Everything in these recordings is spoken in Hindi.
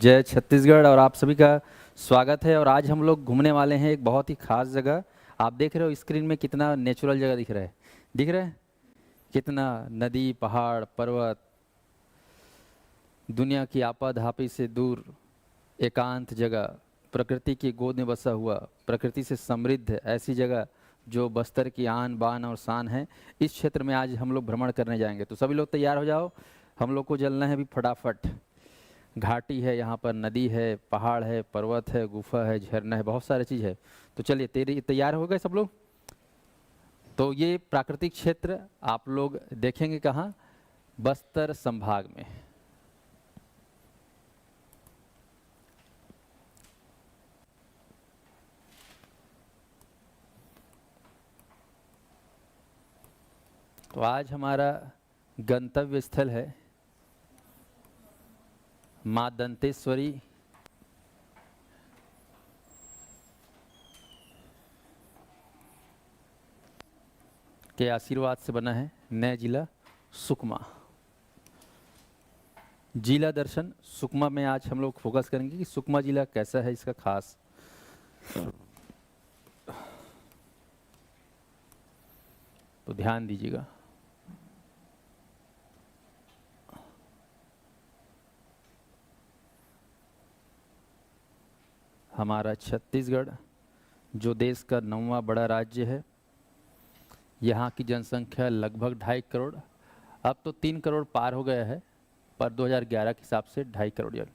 जय छत्तीसगढ़। और आप सभी का स्वागत है। और आज हम लोग घूमने वाले हैं एक बहुत ही खास जगह। आप देख रहे हो स्क्रीन में कितना नेचुरल जगह दिख रहा है कितना नदी, पहाड़, पर्वत, दुनिया की आपाधापी से दूर एकांत जगह, प्रकृति की गोद में बसा हुआ, प्रकृति से समृद्ध ऐसी जगह जो बस्तर की आन बान और शान है। इस क्षेत्र में आज हम लोग भ्रमण करने जाएंगे, तो सभी लोग तैयार हो जाओ। हम लोग को चलना है अभी फटाफट। घाटी है, यहाँ पर नदी है, पहाड़ है, पर्वत है, गुफा है, झरना है, बहुत सारी चीज़ है। तो चलिए, तेरी तैयार हो गए सब लोग? तो ये प्राकृतिक क्षेत्र आप लोग देखेंगे कहाँ? बस्तर संभाग में। तो आज हमारा गंतव्य स्थल है माँ दंतेश्वरी के आशीर्वाद से बना है नया जिला सुकमा। जिला दर्शन सुकमा में आज हम लोग फोकस करेंगे कि सुकमा जिला कैसा है, इसका खास। तो ध्यान दीजिएगा। हमारा छत्तीसगढ़ जो देश का 9वां बड़ा राज्य है, यहाँ की जनसंख्या लगभग 2.5 करोड़, अब तो 3 करोड़ पार हो गया है, पर 2011 के हिसाब से 2.5 करोड़ जन।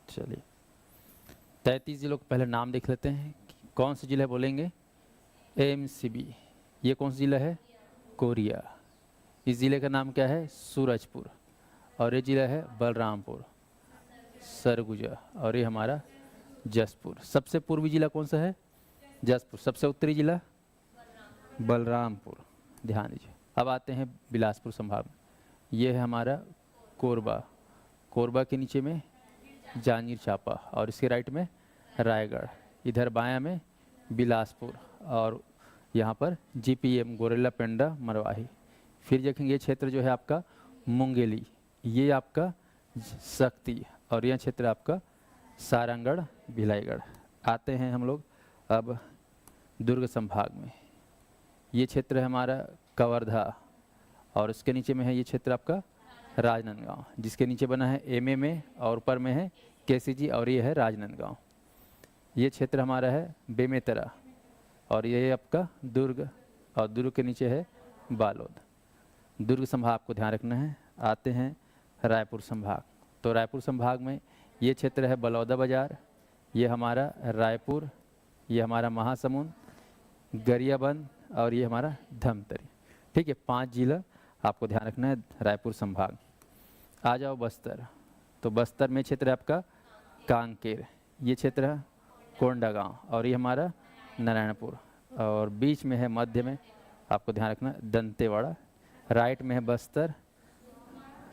चलिए, 33 जिलों को पहले नाम देख लेते हैं। कौन से जिले बोलेंगे? एमसीबी। ये कौन सा जिला है? कोरिया। इस जिले का नाम क्या है? सूरजपुर। और ये जिला है बलरामपुर, सरगुजा। और ये हमारा जसपुर। सबसे पूर्वी जिला कौन सा है? जसपुर। सबसे उत्तरी जिला बलरामपुर। ध्यान दीजिए। अब आते हैं बिलासपुर संभाग में। ये है हमारा कोरबा। कोरबा के नीचे में जांजगीर चांपा, और इसके राइट में रायगढ़। इधर बायां में बिलासपुर, और यहाँ पर जीपीएम गोरेला पेंडा मरवाही। फिर देखेंगे ये क्षेत्र जो है आपका मुंगेली, ये आपका शक्ति, और यह क्षेत्र आपका सारंगढ़ भिलाईगढ़। आते हैं हम लोग अब दुर्ग संभाग में। ये क्षेत्र है हमारा कवर्धा, और इसके नीचे में है ये क्षेत्र आपका राजनांदगांव, जिसके नीचे बना है एमए में, और ऊपर में है केसीजी, और ये है राजनांदगांव। ये क्षेत्र हमारा है बेमेतरा, और ये है आपका दुर्ग, और दुर्ग के नीचे है बालोद। दुर्ग संभाग को ध्यान रखना है। आते हैं रायपुर संभाग। तो रायपुर संभाग में ये क्षेत्र है बलौदा बाजार, ये हमारा रायपुर, ये हमारा महासमुंद, गरियाबंद, और ये हमारा धमतरी। ठीक है, 5 जिला आपको ध्यान रखना है रायपुर संभाग। आ जाओ बस्तर। तो बस्तर में क्षेत्र है आपका कांकेर, ये क्षेत्र है कोंडागांव, और ये हमारा नारायणपुर, और बीच में है मध्य में आपको ध्यान रखना दंतेवाड़ा, राइट में है बस्तर,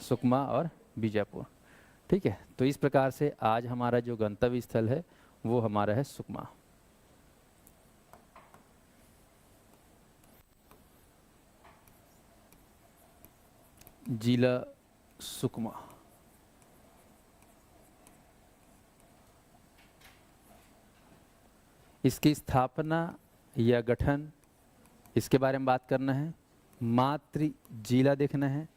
सुकमा और बीजापुर। ठीक है, तो इस प्रकार से आज हमारा जो गंतव्य स्थल है वो हमारा है सुकमा। जिला सुकमा। इसकी स्थापना या गठन, इसके बारे में बात करना है। मातृ जिला देखना है।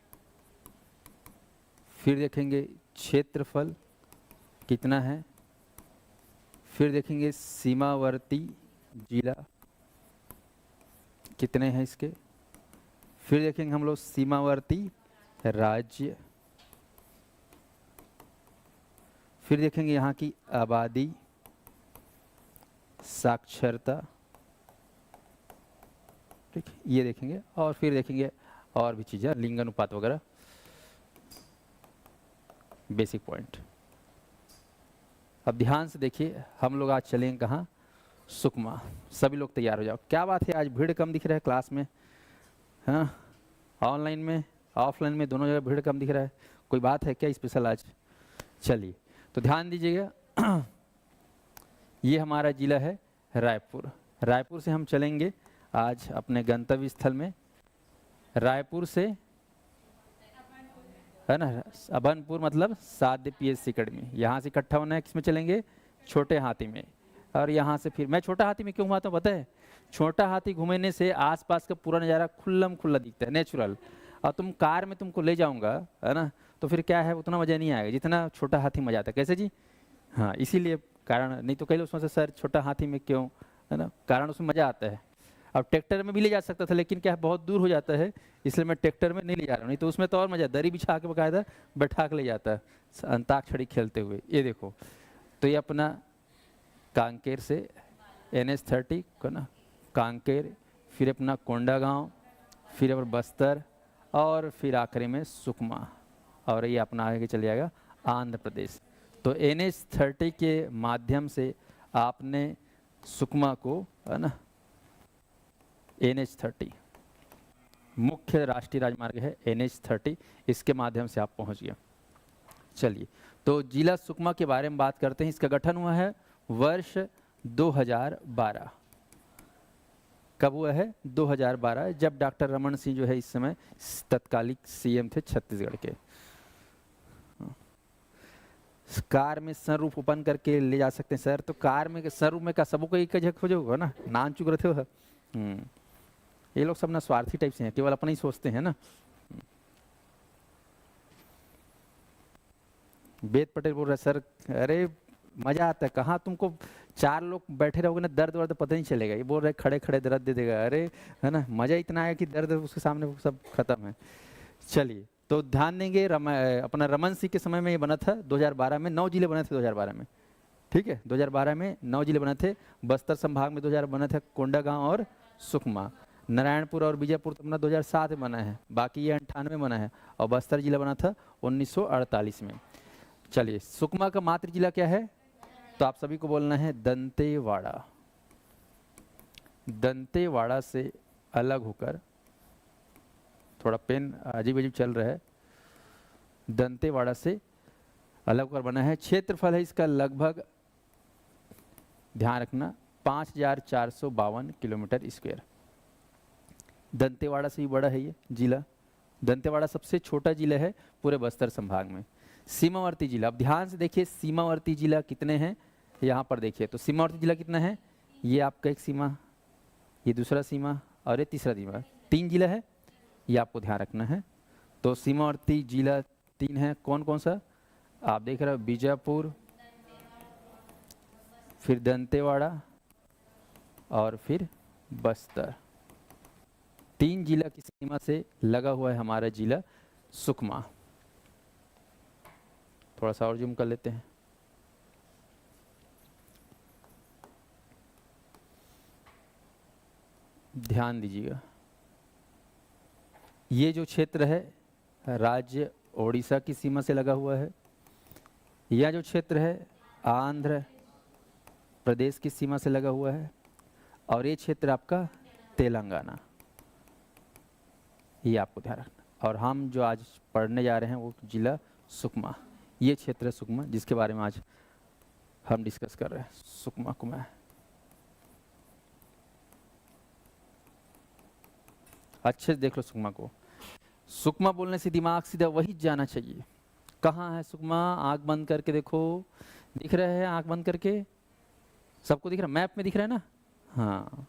फिर देखेंगे क्षेत्रफल कितना है। फिर देखेंगे सीमावर्ती जिला कितने हैं इसके। फिर देखेंगे हम लोग सीमावर्ती राज्य। फिर देखेंगे यहाँ की आबादी, साक्षरता, ठीक, ये देखेंगे। और फिर देखेंगे और भी चीज़ें, लिंग अनुपात वगैरह, बेसिक पॉइंट। अब ध्यान से देखिए, हम लोग आज चलेंगे कहाँ? सुकमा। सभी लोग तैयार हो जाओ। क्या बात है, आज भीड़ कम दिख रहा है क्लास में? हाँ, ऑनलाइन में ऑफलाइन में दोनों जगह भीड़ कम दिख रहा है। कोई बात है क्या स्पेशल आज? चलिए, तो ध्यान दीजिएगा ये हमारा जिला है रायपुर। रायपुर से हम चलेंगे आज अपने गंतव्य स्थल में। रायपुर से है ना अभनपुर मतलब साध्य पीएससी अकेडमी। यहाँ से इकट्ठा होना है, किसमें चलेंगे? छोटे हाथी में। और यहाँ से फिर मैं छोटा हाथी में क्यों घुमाता हूँ पता है? छोटा हाथी घूमने से आसपास का पूरा नज़ारा खुल्लम खुल्ला दिखता है, नेचुरल। और तुम कार में तुमको ले जाऊंगा है ना, तो फिर क्या है उतना मज़ा नहीं आएगा जितना छोटा हाथी मजा आता है। कैसे जी? हाँ, इसीलिए कारण, नहीं तो कई लोग सोचते सर छोटा हाथी में क्यों, है ना, कारण उसमें मज़ा आता है। अब ट्रैक्टर में भी ले जा सकता था, लेकिन क्या है बहुत दूर हो जाता है, इसलिए मैं ट्रैक्टर में नहीं ले जा रहा हूँ। नहीं तो उसमें तो और मज़ा, दरी बिछा के बकायदा बैठा के ले जाता है अंताक्षरी खेलते हुए। ये देखो, तो ये अपना कांकेर से NH30 को ना, कांकेर, फिर अपना कोंडागांव, फिर अपना बस्तर, और फिर आखिरी में सुकमा, और ये अपना आगे चले जाएगा आंध्र प्रदेश। तो NH30 के माध्यम से आपने सुकमा को, है ना, NH30 मुख्य राष्ट्रीय राजमार्ग है NH30, इसके माध्यम से आप पहुंच गए। चलिए, तो जिला सुकमा के बारे में बात करते हैं। इसका गठन हुआ है वर्ष 2012। कब हुआ है? 2012, जब डॉक्टर रमन सिंह जो है इस समय तत्कालिक CM थे छत्तीसगढ़ के। कार में सनरूफ ओपन करके ले जा सकते हैं सर। तो कार में सनरूफ में का सबको एक जगह खोजोगे ना, नान चुक रहे हो। ये लोग सब ना स्वार्थी टाइप से हैं, केवल अपना ही सोचते हैं ना। वेद पटेल बोल रहे सर, अरे मजा आता है कहाँ, तुमको 4 लोग बैठे रहोगे ना, दर्द वर्द पता नहीं चलेगा। ये बोल रहे खड़े खड़े दर्द दे देगा, अरे है ना, मजा इतना है कि दर्द उसके सामने सब खत्म है। चलिए, तो ध्यान देंगे अपना रमन सिंह के समय में ये बना था 2012 में। 9 जिले बने थे 2012 में, ठीक है। 2012 में 9 जिले बने थे। बस्तर संभाग में 2000 बना था कोंडागांव और सुकमा। नारायणपुर और बीजापुर तो अपना 2007 में बना है, बाकी ये 98 बना है। और बस्तर जिला बना था 1948 में। चलिए, सुकमा का मातृ जिला क्या है? तो आप सभी को बोलना है दंतेवाड़ा। दंतेवाड़ा से अलग होकर, थोड़ा पेन अजीब अजीब चल रहा है, दंतेवाड़ा से अलग होकर बना है। क्षेत्रफल है इसका लगभग, ध्यान रखना, 5452 किलोमीटर स्क्वायर। दंतेवाड़ा से भी बड़ा है ये जिला। दंतेवाड़ा सबसे छोटा जिला है पूरे बस्तर संभाग में। सीमावर्ती जिला, अब ध्यान से देखिए सीमावर्ती जिला कितने हैं यहाँ पर देखिए। तो सीमावर्ती जिला कितना है? ये आपका एक सीमा, ये दूसरा सीमा, और ये तीसरा सीमा। 3 जिला है, ये आपको ध्यान रखना है। तो सीमावर्ती जिला 3 है। कौन कौन सा? आप देख रहे हो, बीजापुर, फिर दंतेवाड़ा, और फिर बस्तर। 3 जिला की सीमा से लगा हुआ है हमारा जिला सुकमा। थोड़ा सा और जूम कर लेते हैं। ध्यान दीजिएगा, ये जो क्षेत्र है राज्य ओडिशा की सीमा से लगा हुआ है। यह जो क्षेत्र है आंध्र प्रदेश की सीमा से लगा हुआ है। और ये क्षेत्र आपका तेलंगाना, ये आपको ध्यान रखना। और हम जो आज पढ़ने जा रहे हैं वो जिला सुकमा, ये क्षेत्र है सुकमा, जिसके बारे में आज हम डिस्कस कर रहे हैं। सुकमा को मैं अच्छे से देख लो। सुकमा को, सुकमा बोलने से दिमाग सीधा वही जाना चाहिए। कहाँ है सुकमा? आंख बंद करके देखो, दिख रहा है? आंख बंद करके सबको दिख रहा है? मैप में दिख रहा है ना? हाँ,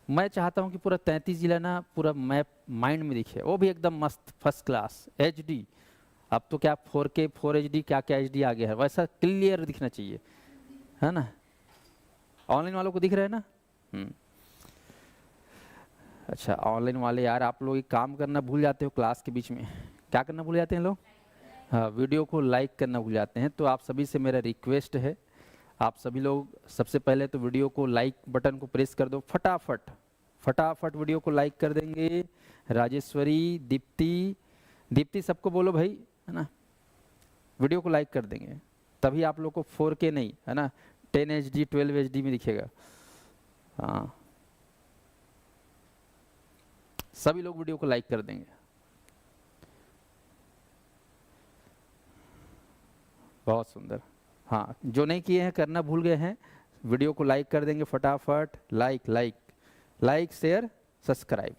मैं चाहता हूँ कि पूरा 33 जिला ना पूरा मैप माइंड में दिखे, वो भी एकदम मस्त फर्स्ट क्लास HD। अब तो क्या 4K 4HD क्या क्या HD आ गया है, वैसा क्लियर दिखना चाहिए, है ना। ऑनलाइन वालों को दिख रहा है ना? अच्छा, ऑनलाइन वाले यार आप लोग एक काम करना भूल जाते हो क्लास के बीच में। क्या करना भूल जाते हैं लोग? हाँ, वीडियो को लाइक करना भूल जाते हैं। तो आप सभी से मेरा रिक्वेस्ट है, आप सभी लोग सबसे पहले तो वीडियो को लाइक बटन को प्रेस कर दो, फटाफट फटाफट वीडियो को लाइक कर देंगे। राजेश्वरी, दीप्ति, दीप्ति सबको बोलो भाई, है ना, वीडियो को लाइक कर देंगे, तभी आप लोग को 4K नहीं, है ना, 10 HD 12 HD में दिखेगा। हाँ, सभी लोग वीडियो को लाइक कर देंगे। बहुत सुंदर। हाँ, जो नहीं किए हैं, करना भूल गए हैं, वीडियो को लाइक कर देंगे फटाफट। Like like like share subscribe.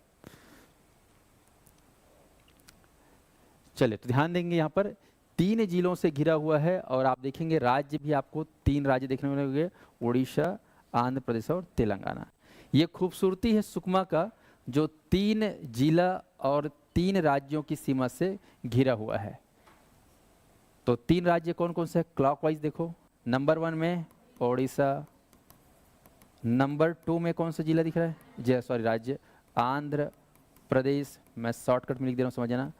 चलिए, तो ध्यान देंगे यहाँ पर 3 जिलों से घिरा हुआ है और आप देखेंगे राज्य भी आपको 3 राज्य देखने को मिलेंगे, उड़ीसा, आंध्र प्रदेश और तेलंगाना। ये खूबसूरती है सुकमा का, जो 3 जिला और 3 राज्यों की सीमा से घिरा हुआ है। तो 3 राज्य कौन कौन से हैं? क्लॉकवाइज देखो, नंबर 1 में ओडिशा, नंबर 2 में कौन सा जिला दिख रहा है, राज्य आंध्र प्रदेश, मैं शॉर्टकट में लिख दे रहा हूँ, समझ जाना।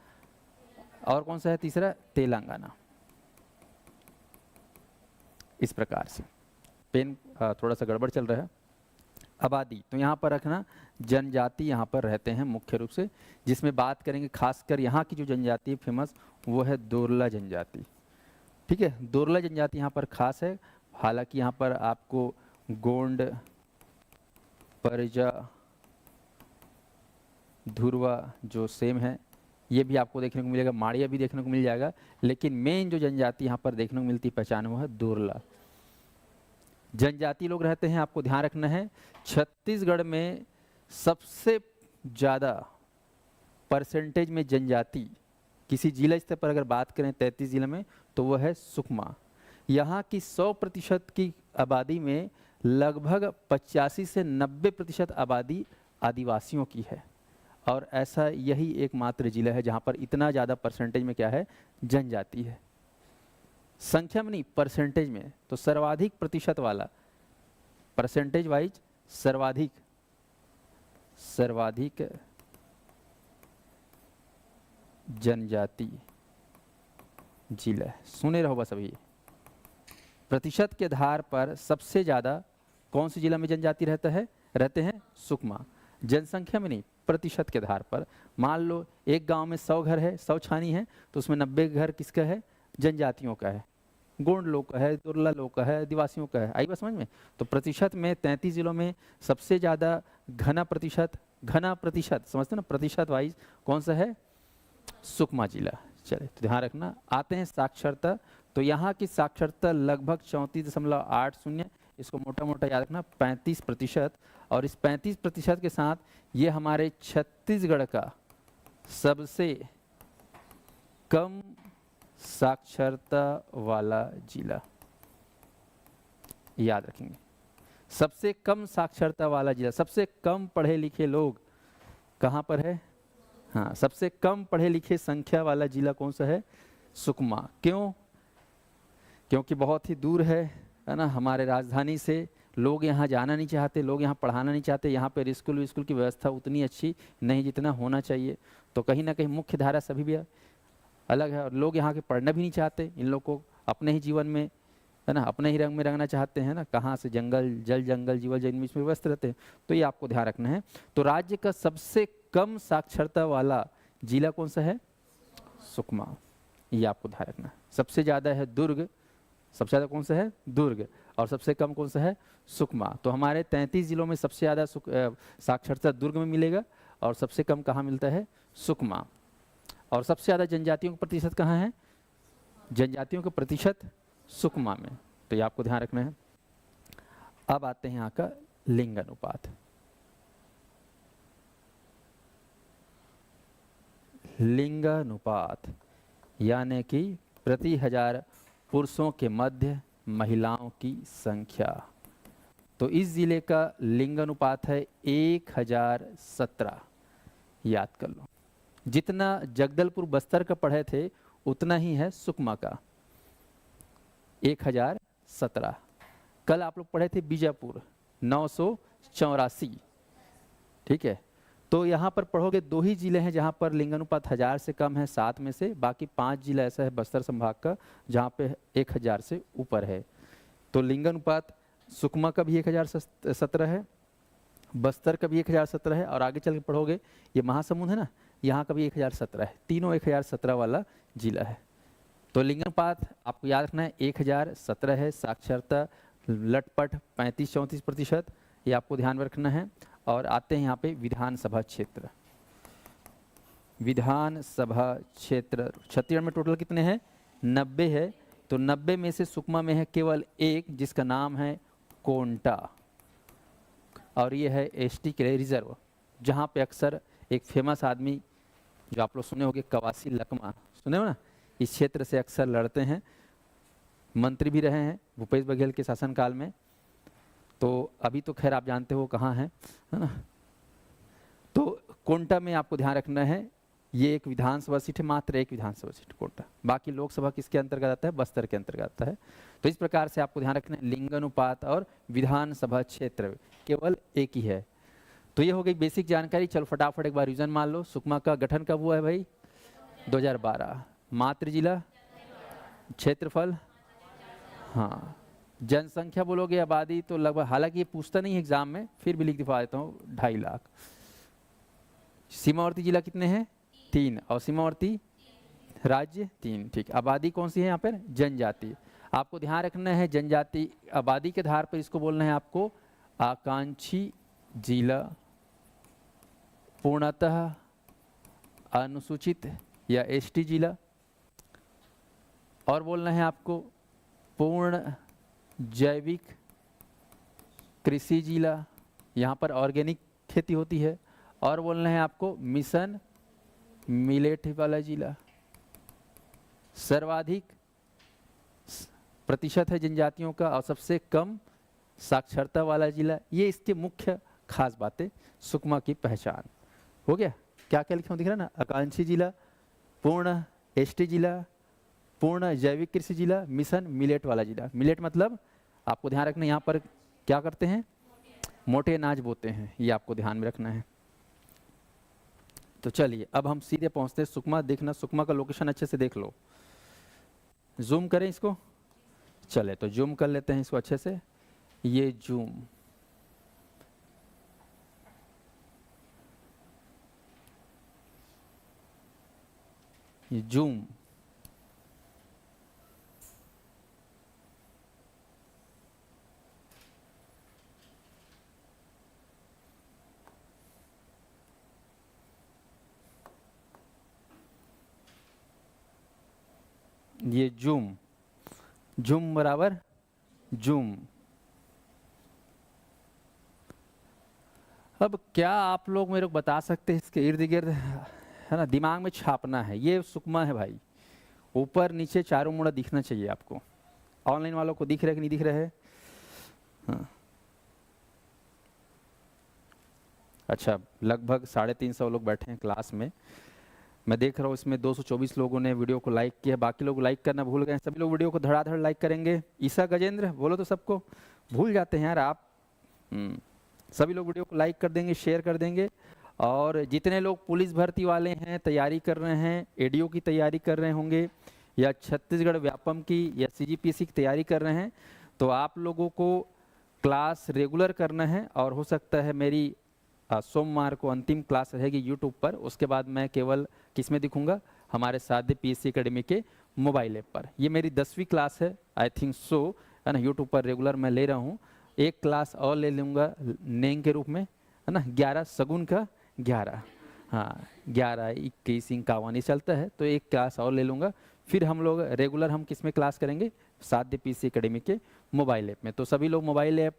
और कौन सा है तीसरा? तेलंगाना। इस प्रकार से पेन थोड़ा सा गड़बड़ चल रहा है। आबादी तो यहाँ पर रखना, जनजाति यहाँ पर रहते हैं मुख्य रूप से, जिसमें बात करेंगे खासकर यहाँ की जो जनजाति फेमस वो है दोरला जनजाति। ठीक है, दोरला जनजाति यहाँ पर खास है। हालांकि यहाँ पर आपको गोंड, परिजा, धुरवा जो सेम है ये भी आपको देखने को मिलेगा, माड़िया भी देखने को मिल जाएगा, लेकिन मेन जो जनजाति यहाँ पर देखने को मिलती पहचान वो है दोरला जनजाति लोग रहते हैं। आपको ध्यान रखना है, छत्तीसगढ़ में सबसे ज़्यादा परसेंटेज में जनजाति किसी जिला स्तर पर अगर बात करें 33 जिले में, तो वह है सुकमा। यहाँ की 100% की आबादी में लगभग 85 से 90% आबादी आदिवासियों की है, और ऐसा यही एकमात्र जिला है जहाँ पर इतना ज़्यादा परसेंटेज में क्या है, जनजाति है। संख्या में नहीं, परसेंटेज में। तो सर्वाधिक प्रतिशत वाला, परसेंटेज वाइज सर्वाधिक जनजाति जिला, सुने रहो बस अभी। प्रतिशत के आधार पर सबसे ज़्यादा कौन सी जिला में जनजाति रहते हैं सुकमा। जनसंख्या में नहीं, प्रतिशत के आधार पर। मान लो एक गांव में 100 घर है, 100 छानी है, तो उसमें 90 घर किसका है, जनजातियों का है, गोंड लोग का है, दुर्ला लोग का है, आदिवासियों का है। आई बात समझ में? तो प्रतिशत में 33 जिलों में सबसे ज़्यादा घना प्रतिशत समझते ना, प्रतिशत वाइज कौन सा है, सुकमा जिला। चले, तो ध्यान रखना। आते हैं साक्षरता, तो यहाँ की साक्षरता लगभग 34.80, इसको मोटा मोटा याद रखना 35%। और इस 35% के साथ ये हमारे छत्तीसगढ़ का सबसे कम साक्षरता वाला जिला, याद रखेंगे। सबसे कम साक्षरता वाला जिला, सबसे कम पढ़े लिखे लोग कहाँ पर है? हाँ, सबसे कम पढ़े लिखे संख्या वाला जिला कौन सा है? सुकमा। क्यों? क्योंकि बहुत ही दूर है ना हमारे राजधानी से, लोग यहाँ जाना नहीं चाहते, लोग यहाँ पढ़ाना नहीं चाहते, यहाँ पर स्कूल की व्यवस्था उतनी अच्छी नहीं जितना होना चाहिए। तो कहीं ना कहीं मुख्य धारा सभी भी अलग है, और लोग यहाँ के पढ़ना भी नहीं चाहते। इन लोग को अपने ही जीवन में है ना, अपने ही रंग में रंगना चाहते हैं ना, कहाँ से जंगल जीवल जंगल में व्यस्त रहते हैं। तो ये आपको ध्यान रखना है। तो राज्य का सबसे कम साक्षरता वाला जिला कौन सा है? सुकमा। ये आपको ध्यान रखना है। सबसे ज़्यादा है दुर्ग, सबसे ज़्यादा कौन सा है? दुर्ग। और सबसे कम कौन सा है? सुकमा। तो हमारे 33 जिलों में सबसे ज़्यादा साक्षरता दुर्ग में मिलेगा, और सबसे कम कहाँ मिलता है? सुकमा। और सबसे ज़्यादा जनजातियों का प्रतिशत कहाँ है? जनजातियों का प्रतिशत सुकमा में। तो ये आपको ध्यान रखना है। अब आते हैं यहाँ का लिंग अनुपात। लिंग अनुपात यानी कि प्रति 1000 पुरुषों के मध्य महिलाओं की संख्या। तो इस जिले का लिंग अनुपात है 1017। याद कर लो, जितना जगदलपुर बस्तर का पढ़े थे उतना ही है सुकमा का, 1017। कल आप लोग पढ़े थे बीजापुर 984। ठीक है, तो यहाँ पर पढ़ोगे 2 ही जिले हैं जहाँ पर लिंगानुपात 1000 से कम है, 7 में से। बाकी 5 जिला ऐसा है बस्तर संभाग का जहाँ पे 1000 से ऊपर है। तो लिंगानुपात सुकमा का भी 1017 है, बस्तर का भी 1017 है, और आगे चल के पढ़ोगे ये महासमुंद है ना, यहाँ का भी 1017 है। तीनों 1017 वाला जिला है। तो लिंगानुपात आपको याद रखना है 1017 है। साक्षरता लटपट 35-34%, ये आपको ध्यान में रखना है। और आते हैं यहाँ पे विधानसभा क्षेत्र। विधानसभा क्षेत्र छत्तीसगढ़ में टोटल कितने हैं? 90 है। तो 90 में से सुकमा में है केवल एक, जिसका नाम है कोंटा, और ये है एसटी के लिए रिजर्व, जहाँ पे अक्सर एक फेमस आदमी जो आप लोग सुने होंगे कवासी लकमा, सुने हो ना, इस क्षेत्र से अक्सर लड़ते हैं, मंत्री भी रहे हैं भूपेश बघेल के शासनकाल में। तो अभी तो खैर आप जानते हो कहाँ है ना। तो कोंटा में आपको ध्यान रखना है, ये एक विधानसभा सीट है, मात्र एक विधानसभा सीट कोंटा, बाकी लोकसभा किसके अंतर्गत आता है, बस्तर के अंतर्गत आता है। तो इस प्रकार से आपको ध्यान रखना है, लिंगानुपात और विधानसभा क्षेत्र केवल एक ही है। तो ये हो गई बेसिक जानकारी। चलो फटाफट एक बार रिवीजन मान लो। सुकमा का गठन कब हुआ है भाई? 2012। मातृ जिला, क्षेत्रफल, हाँ, जनसंख्या बोलोगे आबादी तो लगभग, हालांकि ये पूछता नहीं है एग्जाम में, फिर भी लिख दिखा देता हूँ, 2.5 लाख। सीमावर्ती जिला कितने हैं? 3, और सीमावर्ती राज्य 3, ठीक। आबादी कौन सी है यहाँ पर? जनजाति। आपको ध्यान रखना है जनजाति आबादी के आधार पर इसको बोलना है आपको आकांक्षी जिला, पूर्णतः अनुसूचित या एसटी जिला, और बोलना है आपको पूर्ण जैविक कृषि जिला, यहाँ पर ऑर्गेनिक खेती होती है, और बोलना है आपको मिशन मिलेट वाला जिला। सर्वाधिक प्रतिशत है जनजातियों का और सबसे कम साक्षरता वाला जिला। ये इसके मुख्य खास बातें, सुकमा की पहचान। हो गया? क्या क्या लिखा दिख रहा है ना? आकांक्षी जिला, पूर्ण एसटी जिला, पूर्ण जैविक कृषि जिला, मिशन मिलेट वाला जिला। मिलेट मतलब आपको ध्यान रखना, यहाँ पर क्या करते हैं? मोटे अनाज बोते हैं, ये आपको ध्यान में रखना है। तो चलिए अब हम सीधे पहुंचते हैं सुकमा। देखना सुकमा का लोकेशन अच्छे से देख लो। जूम करें इसको, चले तो जूम कर लेते हैं इसको अच्छे से। ये जूम, ये जूम, ये जूम, जूम बराबर जूम। अब क्या आप लोग मेरे को बता सकते हैं इसके इर्द गिर्द, है ना, दिमाग में छापना है। ये सुकमा है भाई, ऊपर नीचे चारों मुड़ा दिखना चाहिए आपको। ऑनलाइन वालों को दिख रहा है कि नहीं दिख रहा है? हाँ। अच्छा, लगभग 350 लोग बैठे हैं क्लास में। मैं देख रहा हूँ इसमें 224 लोगों ने वीडियो को लाइक किया, बाकी लोग लाइक करना भूल गए। सभी लोग वीडियो को धड़ाधड़ लाइक करेंगे। ईसा गजेंद्र बोलो तो सबको भूल जाते हैं यार आप। सभी लोग वीडियो को लाइक कर देंगे, शेयर कर देंगे। और जितने लोग पुलिस भर्ती वाले हैं, तैयारी कर रहे हैं, एडीओ की तैयारी कर रहे होंगे, या छत्तीसगढ़ व्यापम की या सीजीपीएससी की तैयारी कर रहे हैं, तो आप लोगों को क्लास रेगुलर करना है। और हो सकता है मेरी सोमवार को अंतिम क्लास रहेगी यूट्यूब पर, उसके बाद मैं केवल किस में दिखूंगा? हमारे साध्य पीएससी एकेडमी के मोबाइल ऐप पर। ये मेरी 10वीं क्लास है आई थिंक सो, है ना। यूट्यूब पर रेगुलर मैं ले रहा हूँ। एक क्लास और ले लूँगा नेंग के रूप में, है ना। 11 सगुन का 11, हाँ 11, 21, 51 ये चलता है, तो एक क्लास और ले लूँगा। फिर हम लोग रेगुलर हम किस में क्लास करेंगे? साध्य पीएससी एकेडमी के मोबाइल ऐप में। तो सभी लोग मोबाइल ऐप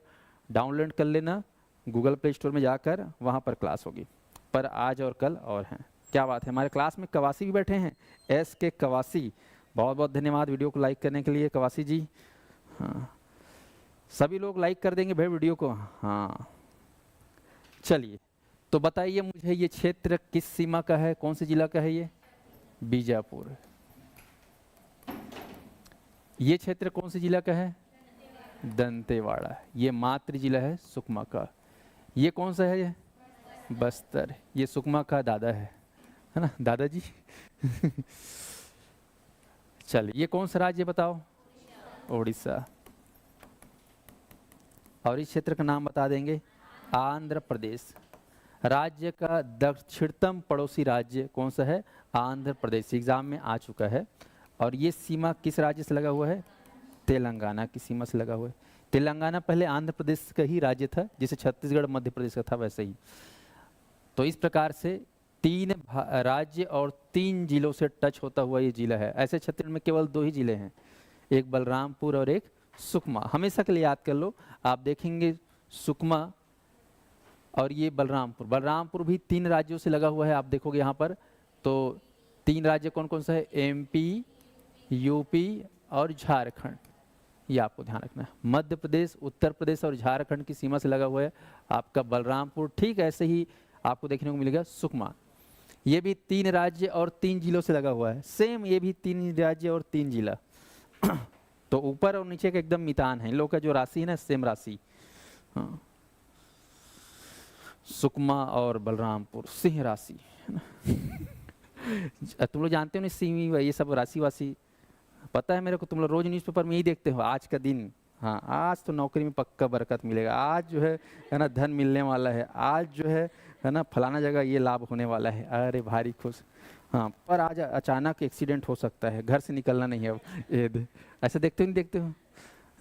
डाउनलोड कर लेना, गूगल प्ले स्टोर में जाकर, वहाँ पर क्लास होगी। पर आज और कल और हैं। क्या बात है, हमारे क्लास में कवासी भी बैठे हैं, एस के कवासी। बहुत बहुत धन्यवाद वीडियो को लाइक करने के लिए कवासी जी। हाँ, सभी लोग लाइक कर देंगे भाई वीडियो को। हाँ चलिए, तो बताइए मुझे ये क्षेत्र किस सीमा का है, कौन से जिला का है? ये बीजापुर। ये क्षेत्र कौन से जिला का है? दंतेवाड़ा। ये मातृ जिला है सुकमा का। ये कौन सा है? ये बस्तर। ये सुकमा का दादा है ना, दादाजी। चलिए, ये कौन सा राज्य बताओ? उड़ीसा। और इस क्षेत्र का नाम बता देंगे, आंध्र प्रदेश। राज्य का दक्षिणतम पड़ोसी राज्य कौन सा है? आंध्र प्रदेश। एग्जाम में आ चुका है। और ये सीमा किस राज्य से लगा हुआ है? तेलंगाना की सीमा से लगा हुआ है। तेलंगाना पहले आंध्र प्रदेश का ही राज्य था, जैसे छत्तीसगढ़ मध्य प्रदेश का था वैसे ही। तो इस प्रकार से 3 राज्य और 3 जिलों से टच होता हुआ ये जिला है। ऐसे छत्तीसगढ़ में केवल 2 ही जिले हैं, एक बलरामपुर और एक सुकमा। हमेशा के लिए याद कर लो, आप देखेंगे सुकमा और ये बलरामपुर। बलरामपुर भी 3 राज्यों से लगा हुआ है, आप देखोगे यहाँ पर। तो 3 राज्य कौन कौन सा है? एमपी, यूपी और झारखंड। ये आपको ध्यान रखना है। मध्य प्रदेश, उत्तर प्रदेश और झारखंड की सीमा से लगा हुआ है आपका बलरामपुर। ठीक ऐसे ही आपको देखने को मिलेगा सुकमा। ये भी 3 राज्य और 3 जिलों से लगा हुआ है। सेम ये भी 3 राज्य और 3 जिला। तो ऊपर और नीचे का एकदम मितान है। इन लोगों का जो राशि है ना, सेम राशि। हाँ, सुकमा और बलरामपुर सिंह राशि है ना। तुम लोग जानते हो ना सिंह, ये सब राशि वासी पता है मेरे को। तुम लोग रोज न्यूज़पेपर में यही देखते हो, आज का दिन, हाँ आज तो नौकरी में पक्का बरकत मिलेगा, आज जो है ना धन मिलने वाला है, आज जो है ना फलाना जगह ये लाभ होने वाला है। अरे भारी खुश। हाँ, पर आज अचानक एक्सीडेंट हो सकता है, घर से निकलना नहीं है अब। ऐसा देखते हो नहीं देखते हो?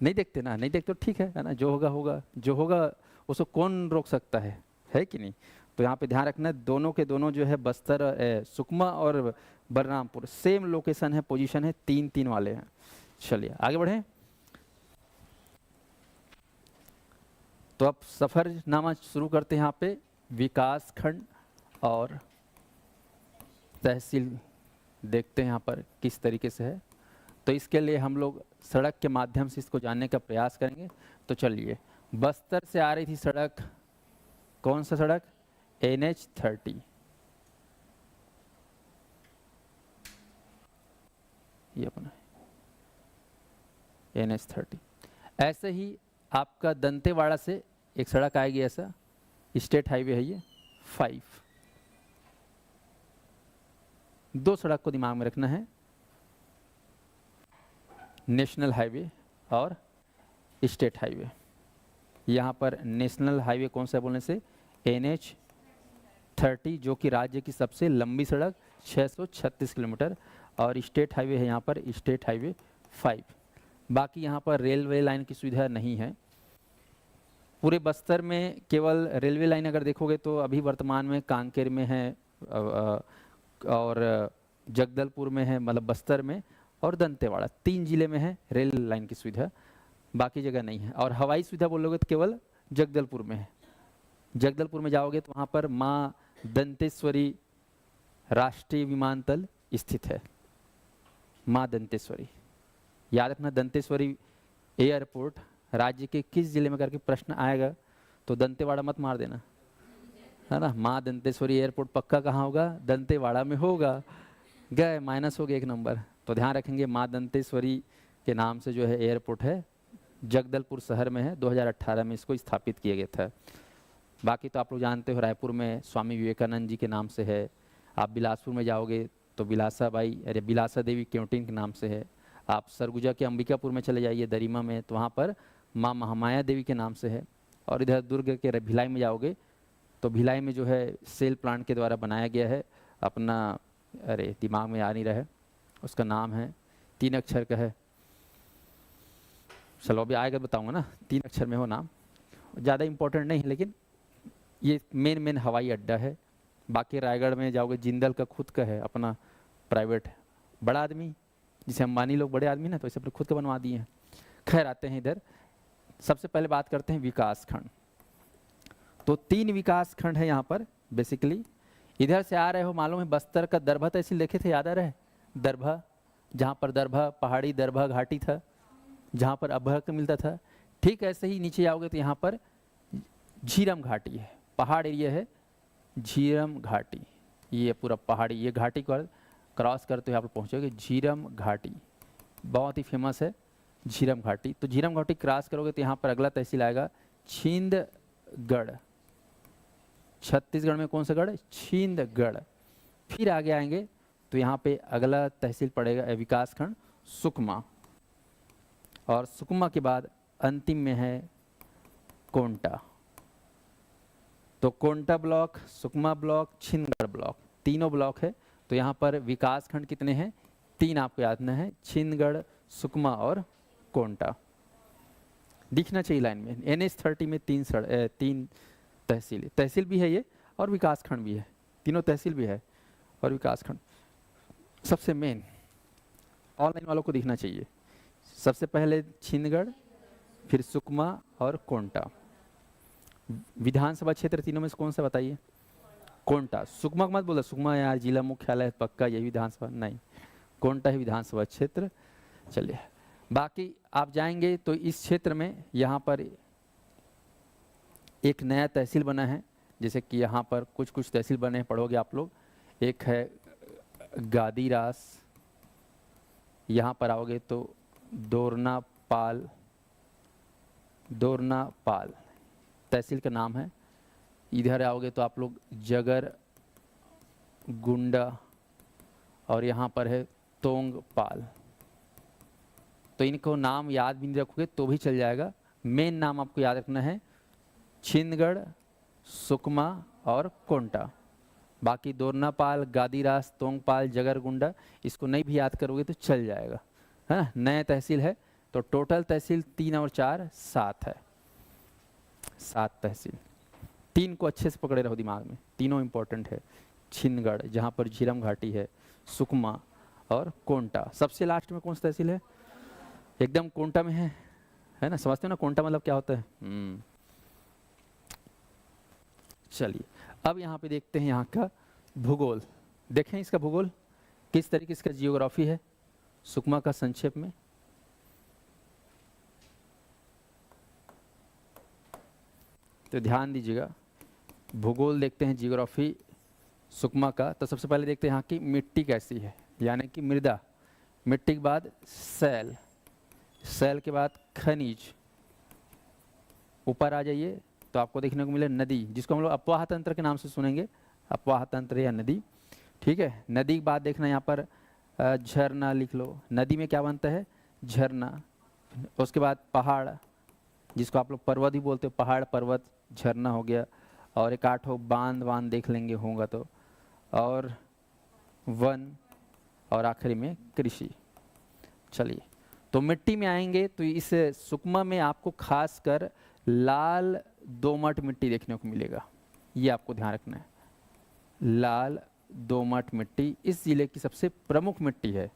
नहीं देखते ना, नहीं देखते हो, ठीक है ना। जो होगा होगा, जो होगा उसको कौन रोक सकता है कि नहीं। तो यहाँ पे ध्यान रखना, दोनों के दोनों जो है बस्तर, सुकमा और बलरामपुर सेम लोकेशन है, पोजीशन है, 3-3 वाले हैं। चलिए आगे बढ़ें। तो अब सफरनामा शुरू करते हैं। यहाँ पे विकास खंड और तहसील देखते हैं यहाँ पर किस तरीके से है। तो इसके लिए हम लोग सड़क के माध्यम से इसको जानने का प्रयास करेंगे। तो चलिए, बस्तर से आ रही थी सड़क, कौन सा सड़क? NH30। ये अपना NH30। ऐसे ही आपका दंतेवाड़ा से एक सड़क आएगी, ऐसा स्टेट हाईवे है ये 5। 2 सड़क को दिमाग में रखना है, नेशनल हाईवे और स्टेट हाईवे। यहाँ पर नेशनल हाईवे कौन सा है बोलने से? NH30, जो कि राज्य की सबसे लंबी सड़क 636 किलोमीटर, और स्टेट हाईवे है यहाँ पर स्टेट हाईवे 5। बाकी यहाँ पर रेलवे लाइन की सुविधा नहीं है। पूरे बस्तर में केवल रेलवे लाइन अगर देखोगे तो अभी वर्तमान में कांकेर में है और जगदलपुर में है, मतलब बस्तर में, और दंतेवाड़ा, 3 जिले में है रेल लाइन की सुविधा, बाकी जगह नहीं है। और हवाई सुविधा बोलोगे तो केवल जगदलपुर में है। जगदलपुर में जाओगे तो वहाँ पर माँ दंतेश्वरी राष्ट्रीय विमानतल स्थित है। माँ दंतेश्वरी, याद रखना। दंतेश्वरी एयरपोर्ट राज्य के किस जिले में करके प्रश्न आएगा तो दंतेवाड़ा मत मार देना, है ना। माँ दंतेश्वरी एयरपोर्ट पक्का कहाँ होगा? दंतेवाड़ा में होगा। गए, माइनस हो गया 1 नंबर। तो ध्यान रखेंगे, माँ दंतेश्वरी के नाम से जो है एयरपोर्ट है, जगदलपुर शहर में है। 2018 में इसको स्थापित किया गया था। बाकी तो आप लोग जानते हो, रायपुर में स्वामी विवेकानंद जी के नाम से है। आप बिलासपुर में जाओगे तो बिलासा देवी केवटिन के नाम से है। आप सरगुजा के अंबिकापुर में चले जाइए, दरिमा में, तो वहाँ पर माँ महामाया देवी के नाम से है। और इधर दुर्ग के भिलाई में जाओगे तो भिलाई में जो है सेल प्लांट के द्वारा बनाया गया है अपना, अरे दिमाग में आ नहीं रहा है, उसका नाम है, 3 अक्षर का है। चलो अभी आएगा बताऊंगा ना, 3 अक्षर में हो नाम, ज़्यादा इम्पोर्टेंट नहीं है, लेकिन ये मेन हवाई अड्डा है। बाकी रायगढ़ में जाओगे, जिंदल का खुद का है अपना प्राइवेट, बड़ा आदमी, जिसे अंबानी लोग बड़े आदमी ना, तो इसे अपने खुद का बनवा दिए हैं। खैर आते हैं इधर, सबसे पहले बात करते हैं विकास खंड। तो 3 विकास खंड है यहाँ पर बेसिकली। इधर से आ रहे हो, मालूम है बस्तर का दरभा तहसील देखे थे, याद आ रहा है? दरभा, जहाँ पर दरभा पहाड़ी दरभा घाटी था, जहाँ पर अभ्रक मिलता था। ठीक ऐसे ही नीचे आओगे तो यहाँ पर झीरम घाटी है, पहाड़ एरिया है झीरम घाटी। ये पूरा पहाड़ी, ये घाटी को क्रॉस करते हुए आप पहुँचोगे झीरम घाटी, बहुत ही फेमस है झीरम घाटी। तो झीरम घाटी क्रॉस करोगे तो यहाँ पर अगला तहसील आएगा छिंदगढ़। छत्तीसगढ़ में कौन सा गढ़? छिंदगढ़। फिर आगे आएंगे तो यहाँ पे अगला तहसील पड़ेगा विकास खंड सुकमा, और सुकमा के बाद अंतिम में है कोंटा। तो Konta block, Sukma block, Chhindgarh block, तीनों ब्लॉक है। तो यहाँ पर विकास खंड कितने हैं? 3 आपको याद रखना है, छिंदगढ़, सुकमा और कोंटा। दिखना चाहिए लाइन में। NH30 में 3 तहसील भी है ये, और विकास खंड भी है, तीनों तहसील भी है और विकास खंड। सबसे मेन ऑनलाइन वालों को दिखना चाहिए सबसे पहले छिंदगढ़, फिर सुकमा और कोंटा। विधानसभा क्षेत्र तीनों में से कौन सा बताइए? कोंटा। सुकमा मत बोलो, सुकमा यार जिला मुख्यालय पक्का यही विधानसभा, नहीं, कोंटा ही विधानसभा क्षेत्र। चलिए बाकी आप जाएंगे तो इस क्षेत्र में यहाँ पर एक नया तहसील बना है, जैसे कि यहाँ पर कुछ कुछ तहसील बने हैं, पढ़ोगे आप लोग। एक है गादीरास, यहाँ पर आओगे तो दोरनापाल, दोरनापाल तहसील का नाम है। इधर आओगे तो आप लोग जगर गुंडा, और यहाँ पर है तोंगपाल। तो इनको नाम याद भी नहीं रखोगे तो भी चल जाएगा, मेन नाम आपको याद रखना है छिंदगढ़, सुकमा और कोंटा। बाकी दोरनापाल, गादीरास, तोंगपाल, जगरगुंडा इसको नहीं भी याद करोगे तो चल जाएगा, है ना। नया तहसील है तो टोटल तहसील 3 और 4 7 है, 7 तहसील। 3 को अच्छे से पकड़े रहो दिमाग में, तीनों इंपॉर्टेंट है। छिंदगढ़ जहाँ पर झीरम घाटी है, सुकमा और कोंटा। सबसे लास्ट में कौन सा तहसील है? एकदम कोंटा में है ना। समझते हो ना कोंटा मतलब क्या होता है? चलिए अब यहाँ पे देखते हैं यहाँ का भूगोल। देखें इसका भूगोल किस तरीके से, इसका जियोग्राफी है सुकमा का संक्षेप में। तो ध्यान दीजिएगा, भूगोल देखते हैं जियोग्राफी सुकमा का। तो सबसे पहले देखते हैं यहाँ की मिट्टी कैसी है, यानी कि मृदा। मिट्टी के बाद सैल, सैल के बाद खनिज। ऊपर आ जाइए तो आपको देखने को मिले नदी, जिसको हम लोग अपवाह तंत्र के नाम से सुनेंगे, अपवाह तंत्र या नदी। ठीक है, नदी के बाद देखना यहाँ पर झरना लिख लो। नदी में क्या बनता है? झरना। उसके बाद पहाड़, जिसको आप लोग पर्वत भी बोलते हो, पहाड़ पर्वत झरना हो गया। और एक 8 बांध, बांध देख लेंगे होगा तो, और वन, और आखिरी में कृषि। चलिए तो मिट्टी में आएंगे तो इस सुकमा में आपको खासकर लाल दोमट मिट्टी देखने को मिलेगा, ये आपको ध्यान रखना है। लाल दोमट मिट्टी इस जिले की सबसे प्रमुख मिट्टी है।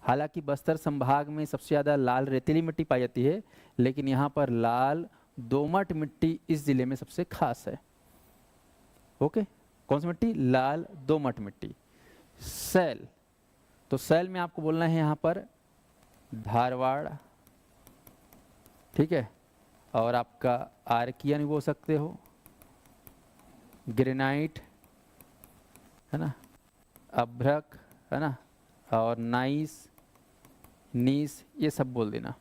हालांकि बस्तर संभाग में सबसे ज़्यादा लाल रेतीली मिट्टी पाई जाती है, लेकिन यहाँ पर लाल दोमट मिट्टी इस जिले में सबसे खास है। ओके, कौन सी मिट्टी? लाल दोमट मिट्टी। सैल, तो सैल में आपको बोलना है यहाँ पर धारवाड़, ठीक है। और आपका आर्कियन भी बोल सकते हो, ग्रेनाइट, है ना, अभ्रक, है ना, और नाइस, नीस, ये सब बोल देना,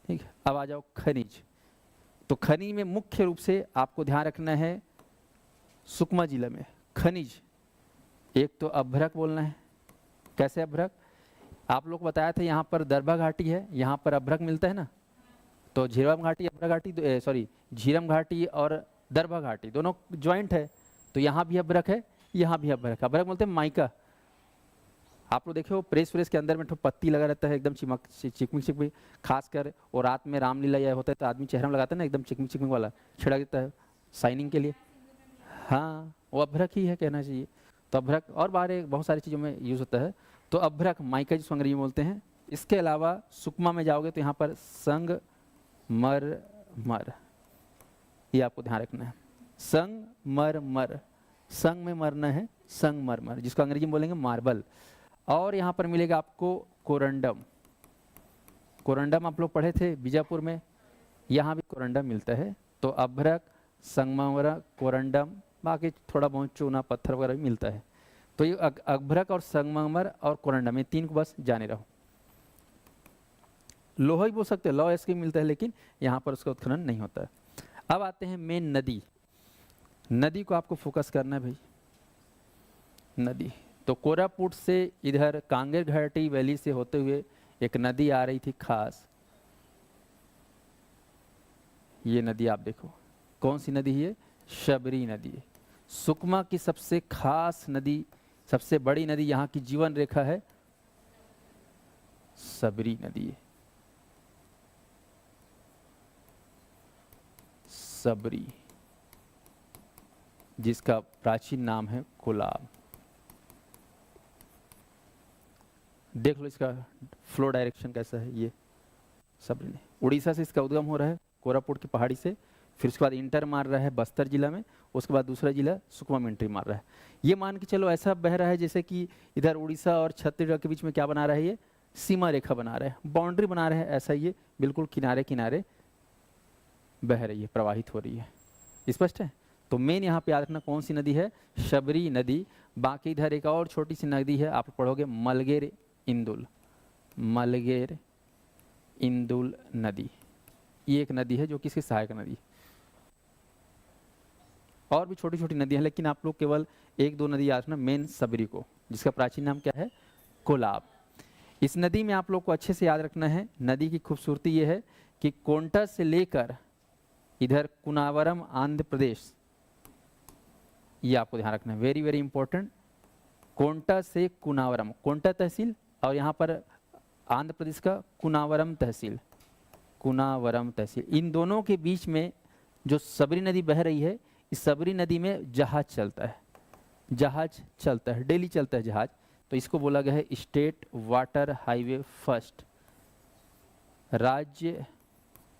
ठीक है। अब आ जाओ खनिज। तो खनिज में मुख्य रूप से आपको ध्यान रखना है सुकमा जिला में खनिज। एक तो अभ्रक बोलना है। कैसे अभ्रक? आप लोग को बताया था यहाँ पर दरभा घाटी है, यहाँ पर अभ्रक मिलता है ना। तो झीरम घाटी, अभ्रक घाटी, सॉरी झीरम घाटी और दरभा घाटी दोनों ज्वाइंट है। तो यहाँ भी अभ्रक है, यहाँ भी अभ्रक। अभ्रक बोलते हैं माइका। आप लोग देखो प्रेस व्रेस के अंदर में पत्ती लगा रहता है, एकदम चिकमिक चिकमिक, खासकर और रात में रामलीला यह होता है तो आदमी चेहरा में लगाता है ना, एकदम चिकमिक चिकमिक वाला छिड़क देता है शाइनिंग के लिए। हाँ, वो अभ्रक ही है कहना चाहिए। तो अभ्रक और बाहर बहुत सारी चीज़ों में यूज़ होता है। तो अभ्रक माइका जिसको अंग्रेजी में बोलते हैं। इसके अलावा सुकमा में जाओगे तो यहाँ पर संगमरमर, ये आपको ध्यान रखना है। संगमरमर, संग में मरना है, संगमरमर, जिसको अंग्रेजी में बोलेंगे मार्बल। और यहाँ पर मिलेगा आपको कोरंडम। कोरंडम आप लोग पढ़े थे बीजापुर में, यहाँ भी कोरंडम मिलता है। तो अभ्रक, संगमरमर, कोरंडम, बाकी थोड़ा बहुत चूना पत्थर वगैरह भी मिलता है। तो ये अभ्रक और संगमरमर और कोरंडम, ये 3 को बस जाने रहो। लोहा ही बोल सकते हैं, लौह इसके मिलता है, लेकिन यहाँ पर उसका उत्खनन नहीं होता है। अब आते हैं मेन नदी। नदी को आपको फोकस करना है भाई। नदी तो कोरापुट से इधर कांगेर घाटी वैली से होते हुए एक नदी आ रही थी खास। ये नदी आप देखो, कौन सी नदी है? शबरी नदी। सुकमा की सबसे खास नदी, सबसे बड़ी नदी, यहाँ की जीवन रेखा है सबरी नदी। सबरी, जिसका प्राचीन नाम है कोलाब। देख लो इसका फ्लो डायरेक्शन कैसा है। ये सबरी नदी। उड़ीसा से इसका उद्गम हो रहा है, कोरापुट की पहाड़ी से, फिर उसके बाद इंटर मार रहा है बस्तर जिला में, उसके बाद दूसरा जिला सुकमा में एंट्री मार रहा है। ये मान के चलो ऐसा बह रहा है जैसे कि इधर उड़ीसा और छत्तीसगढ़ के बीच में क्या बना रहा है, ये सीमा रेखा बना रहा है, बाउंड्री बना रहा है, ऐसा ये बिल्कुल किनारे किनारे बह रही है, प्रवाहित हो रही है। स्पष्ट है? तो मेन यहाँ पे याद रखना कौन सी नदी है, शबरी नदी। बाकी इधर एक और छोटी सी नदी है, आप पढ़ोगे मलगेर इंदुल, मलगेर इंदुल नदी, ये एक नदी है जो कि इसकी सहायक नदी। और भी छोटी छोटी नदियां हैं, लेकिन आप लोग केवल एक दो नदी याद रखना, मेन सबरी को, जिसका प्राचीन नाम क्या है, कोलाब। इस नदी में आप लोग को अच्छे से याद रखना है, नदी की खूबसूरती ये है कि कोंटा से लेकर इधर कुनावरम आंध्र प्रदेश, ये आपको ध्यान रखना है, वेरी वेरी इंपॉर्टेंट। कोंटा से कुनावरम, कोंटा तहसील, और यहाँ पर आंध्र प्रदेश का कुनावरम तहसील, कुनावरम तहसील, इन दोनों के बीच में जो सबरी नदी बह रही है, इस सबरी नदी में जहाज चलता है, जहाज चलता है, डेली चलता है जहाज। तो इसको बोला गया है स्टेट वाटर हाईवे फर्स्ट, राज्य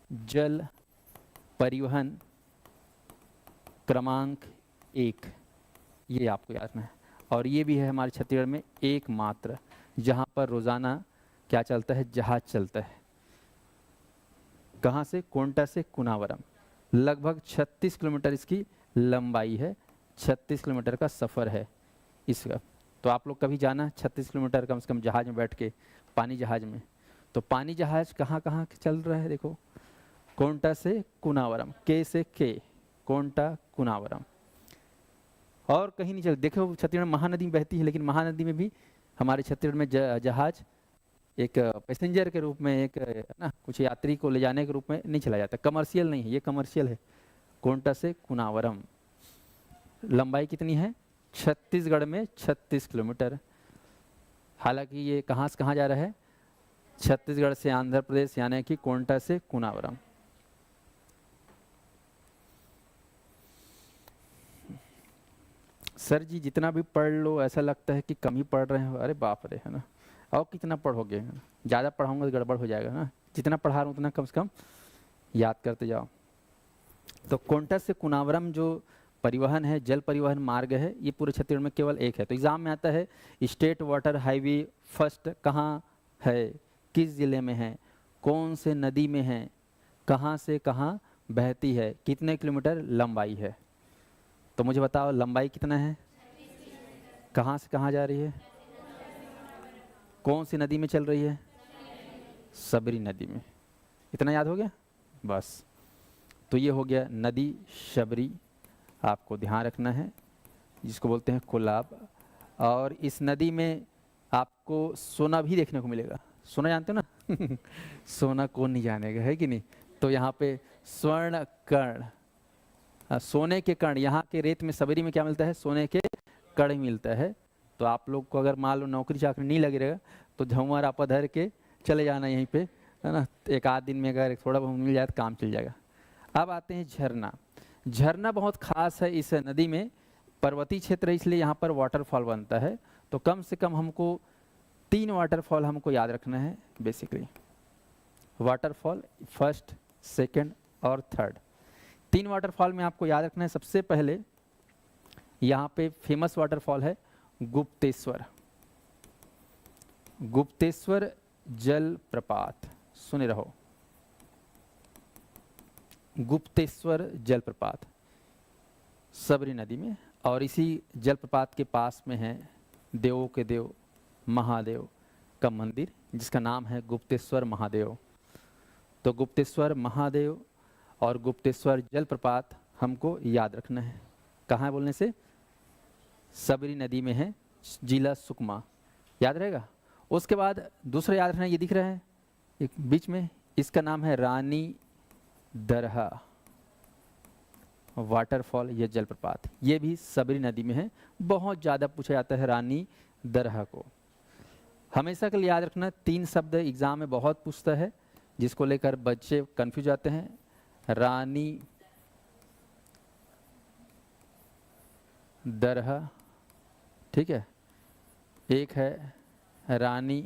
जल परिवहन क्रमांक 1, ये आपको याद रखना है। और ये भी है हमारे छत्तीसगढ़ में एकमात्र जहाँ पर रोज़ाना क्या चलता है, जहाज चलता है। कहाँ से, कोंटा से कुनावरम, लगभग 36 किलोमीटर इसकी लंबाई है, 36 किलोमीटर का सफ़र है इसका। तो आप लोग कभी जाना 36 किलोमीटर कम से कम जहाज में बैठ के, पानी जहाज में। तो पानी जहाज कहाँ कहाँ चल रहा है, देखो कोंटा से कुनावरम, के से के, कोंटा कुनावरम, और कहीं नहीं चल। देखो छत्तीसगढ़ में महानदी में बहती है, लेकिन महानदी में भी हमारे छत्तीसगढ़ में जहाज एक पैसेंजर के रूप में, एक ना कुछ यात्री को ले जाने के रूप में नहीं चला जाता, कमर्शियल नहीं है, ये कमर्शियल है। कोंटा से कुनावरम, लंबाई कितनी है, छत्तीसगढ़ में 36 किलोमीटर। हालांकि ये कहाँ से कहाँ जा रहा है, छत्तीसगढ़ से आंध्र प्रदेश, यानी कि कोंटा से कुनावरम। सर जी जितना भी पढ़ लो ऐसा लगता है कि कम ही पढ़ रहे हो, अरे बाप रे, है ना। और कितना पढ़ोगे, ज़्यादा पढ़ाऊंगा तो गड़बड़ हो जाएगा ना। जितना पढ़ा रहा हूँ उतना कम से कम याद करते जाओ। तो कोंटा से कुनावरम जो परिवहन है, जल परिवहन मार्ग है, ये पूरे छत्तीसगढ़ में केवल एक है। तो एग्जाम में आता है स्टेट वाटर हाईवे फर्स्ट कहाँ है, किस जिले में है, कौन से नदी में है, कहाँ से कहाँ बहती है, कितने किलोमीटर लंबाई है। तो मुझे बताओ लंबाई कितना है, कहाँ से कहाँ जा रही है, कौन सी नदी में चल रही है, सबरी नदी में। इतना याद हो गया बस। तो ये हो गया नदी शबरी, आपको ध्यान रखना है, जिसको बोलते हैं कोलाब। और इस नदी में आपको सोना भी देखने को मिलेगा। सोना जानते हो ना सोना कौन नहीं जानेगा, है कि नहीं। तो यहाँ पे स्वर्ण कर्ण, सोने के कण, यहाँ के रेत में सबरी में क्या मिलता है, सोने के कण मिलता है। तो आप लोग को अगर मान लो नौकरी चाकरी नहीं लग रहेगा तो झंवर आपा धर के चले जाना यहीं पे, है ना। एक आध दिन में अगर थोड़ा बहुत मिल जाए तो काम चल जाएगा। अब आते हैं झरना। झरना बहुत खास है इस नदी में, पर्वतीय क्षेत्र है इसलिए यहाँ पर वाटरफॉल बनता है। तो कम से कम हमको 3 वाटरफॉल हमको याद रखना है बेसिकली। वाटरफॉल फर्स्ट, सेकंड और थर्ड, 3 वाटरफॉल में आपको याद रखना है। सबसे पहले यहाँ पे फेमस वाटरफॉल है गुप्तेश्वर, गुप्तेश्वर जल प्रपात, सुने रहो, गुप्तेश्वर जलप्रपात सबरी नदी में। और इसी जलप्रपात के पास में है देवों के देव महादेव का मंदिर, जिसका नाम है गुप्तेश्वर महादेव। तो गुप्तेश्वर महादेव और गुप्तेश्वर जलप्रपात हमको याद रखना है। कहाँ है बोलने से, सबरी नदी में है, जिला सुकमा, याद रहेगा। उसके बाद दूसरा याद रखना, ये दिख रहा है एक बीच में, इसका नाम है रानी दरहा वाटरफॉल, ये जलप्रपात, ये भी सबरी नदी में है। बहुत ज़्यादा पूछा जाता है रानी दरहा को। हमेशा के लिए याद रखना, 3 शब्द एग्जाम में बहुत पूछता है, जिसको लेकर बच्चे कंफ्यूज आते हैं। रानी दरहा, ठीक है, एक है रानी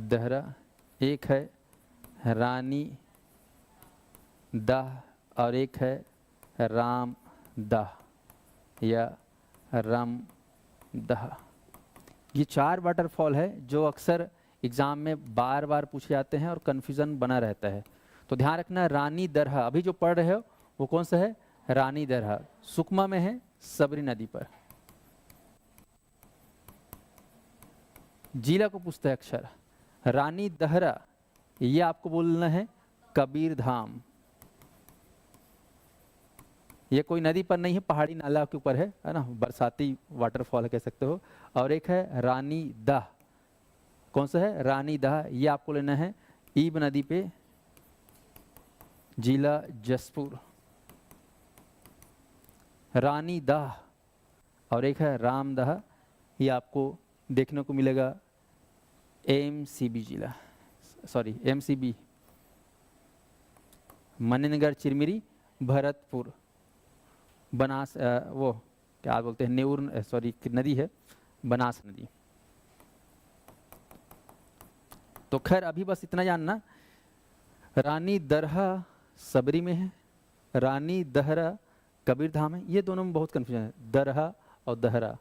दहरा, एक है रानी दाह और एक है राम दाह या राम दाह। ये 4 वाटरफॉल है जो अक्सर एग्जाम में बार बार पूछे जाते हैं और कन्फ्यूज़न बना रहता है। तो ध्यान रखना, रानी दरहा अभी जो पढ़ रहे हो वो कौन सा है? रानी दरहा, सुकमा में है, सबरी नदी पर। जिला को पूछता है अक्षर। रानी दहरा ये आपको बोलना है कबीर धाम। ये कोई नदी पर नहीं है, पहाड़ी नाला के ऊपर है ना, बरसाती वाटरफॉल कह सकते हो। और एक है रानी दाह, कौन सा है? रानी दाह, ये आपको लेना है ईब नदी पे, जिला जसपुर। रानी दाह और एक है रामदाह, ये आपको देखने को मिलेगा एमसीबी जिला, सॉरी एमसीबी, मनेनगर चिरमिरी भरतपुर बनास, वो क्या बोलते हैं, नेऊर, सॉरी नदी है बनास नदी। तो खैर अभी बस इतना जानना, रानी दरहा सबरी में है, रानी दहरा कबीर धाम है। ये दोनों में बहुत कन्फ्यूजन है, दरहा और दहरा।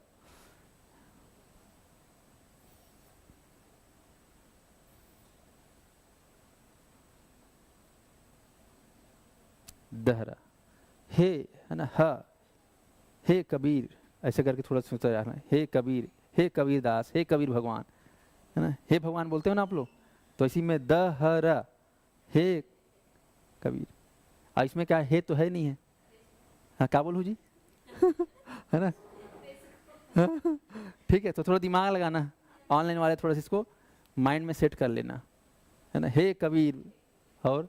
दहरा हे है ना, हा हे कबीर, ऐसे करके थोड़ा सोचता जाना, हे कबीर, हे कबीर दास, हे कबीर भगवान, है ना, हे भगवान बोलते हो ना आप लोग, तो इसी में दहरा हे कबीर। और इसमें क्या हे तो है नहीं है, हाँ क्या बोलूँ जी है ना ठीक है, तो थोड़ा दिमाग लगाना, ऑनलाइन वाले थोड़ा सा इसको माइंड में सेट कर लेना, है ना, हे कबीर, और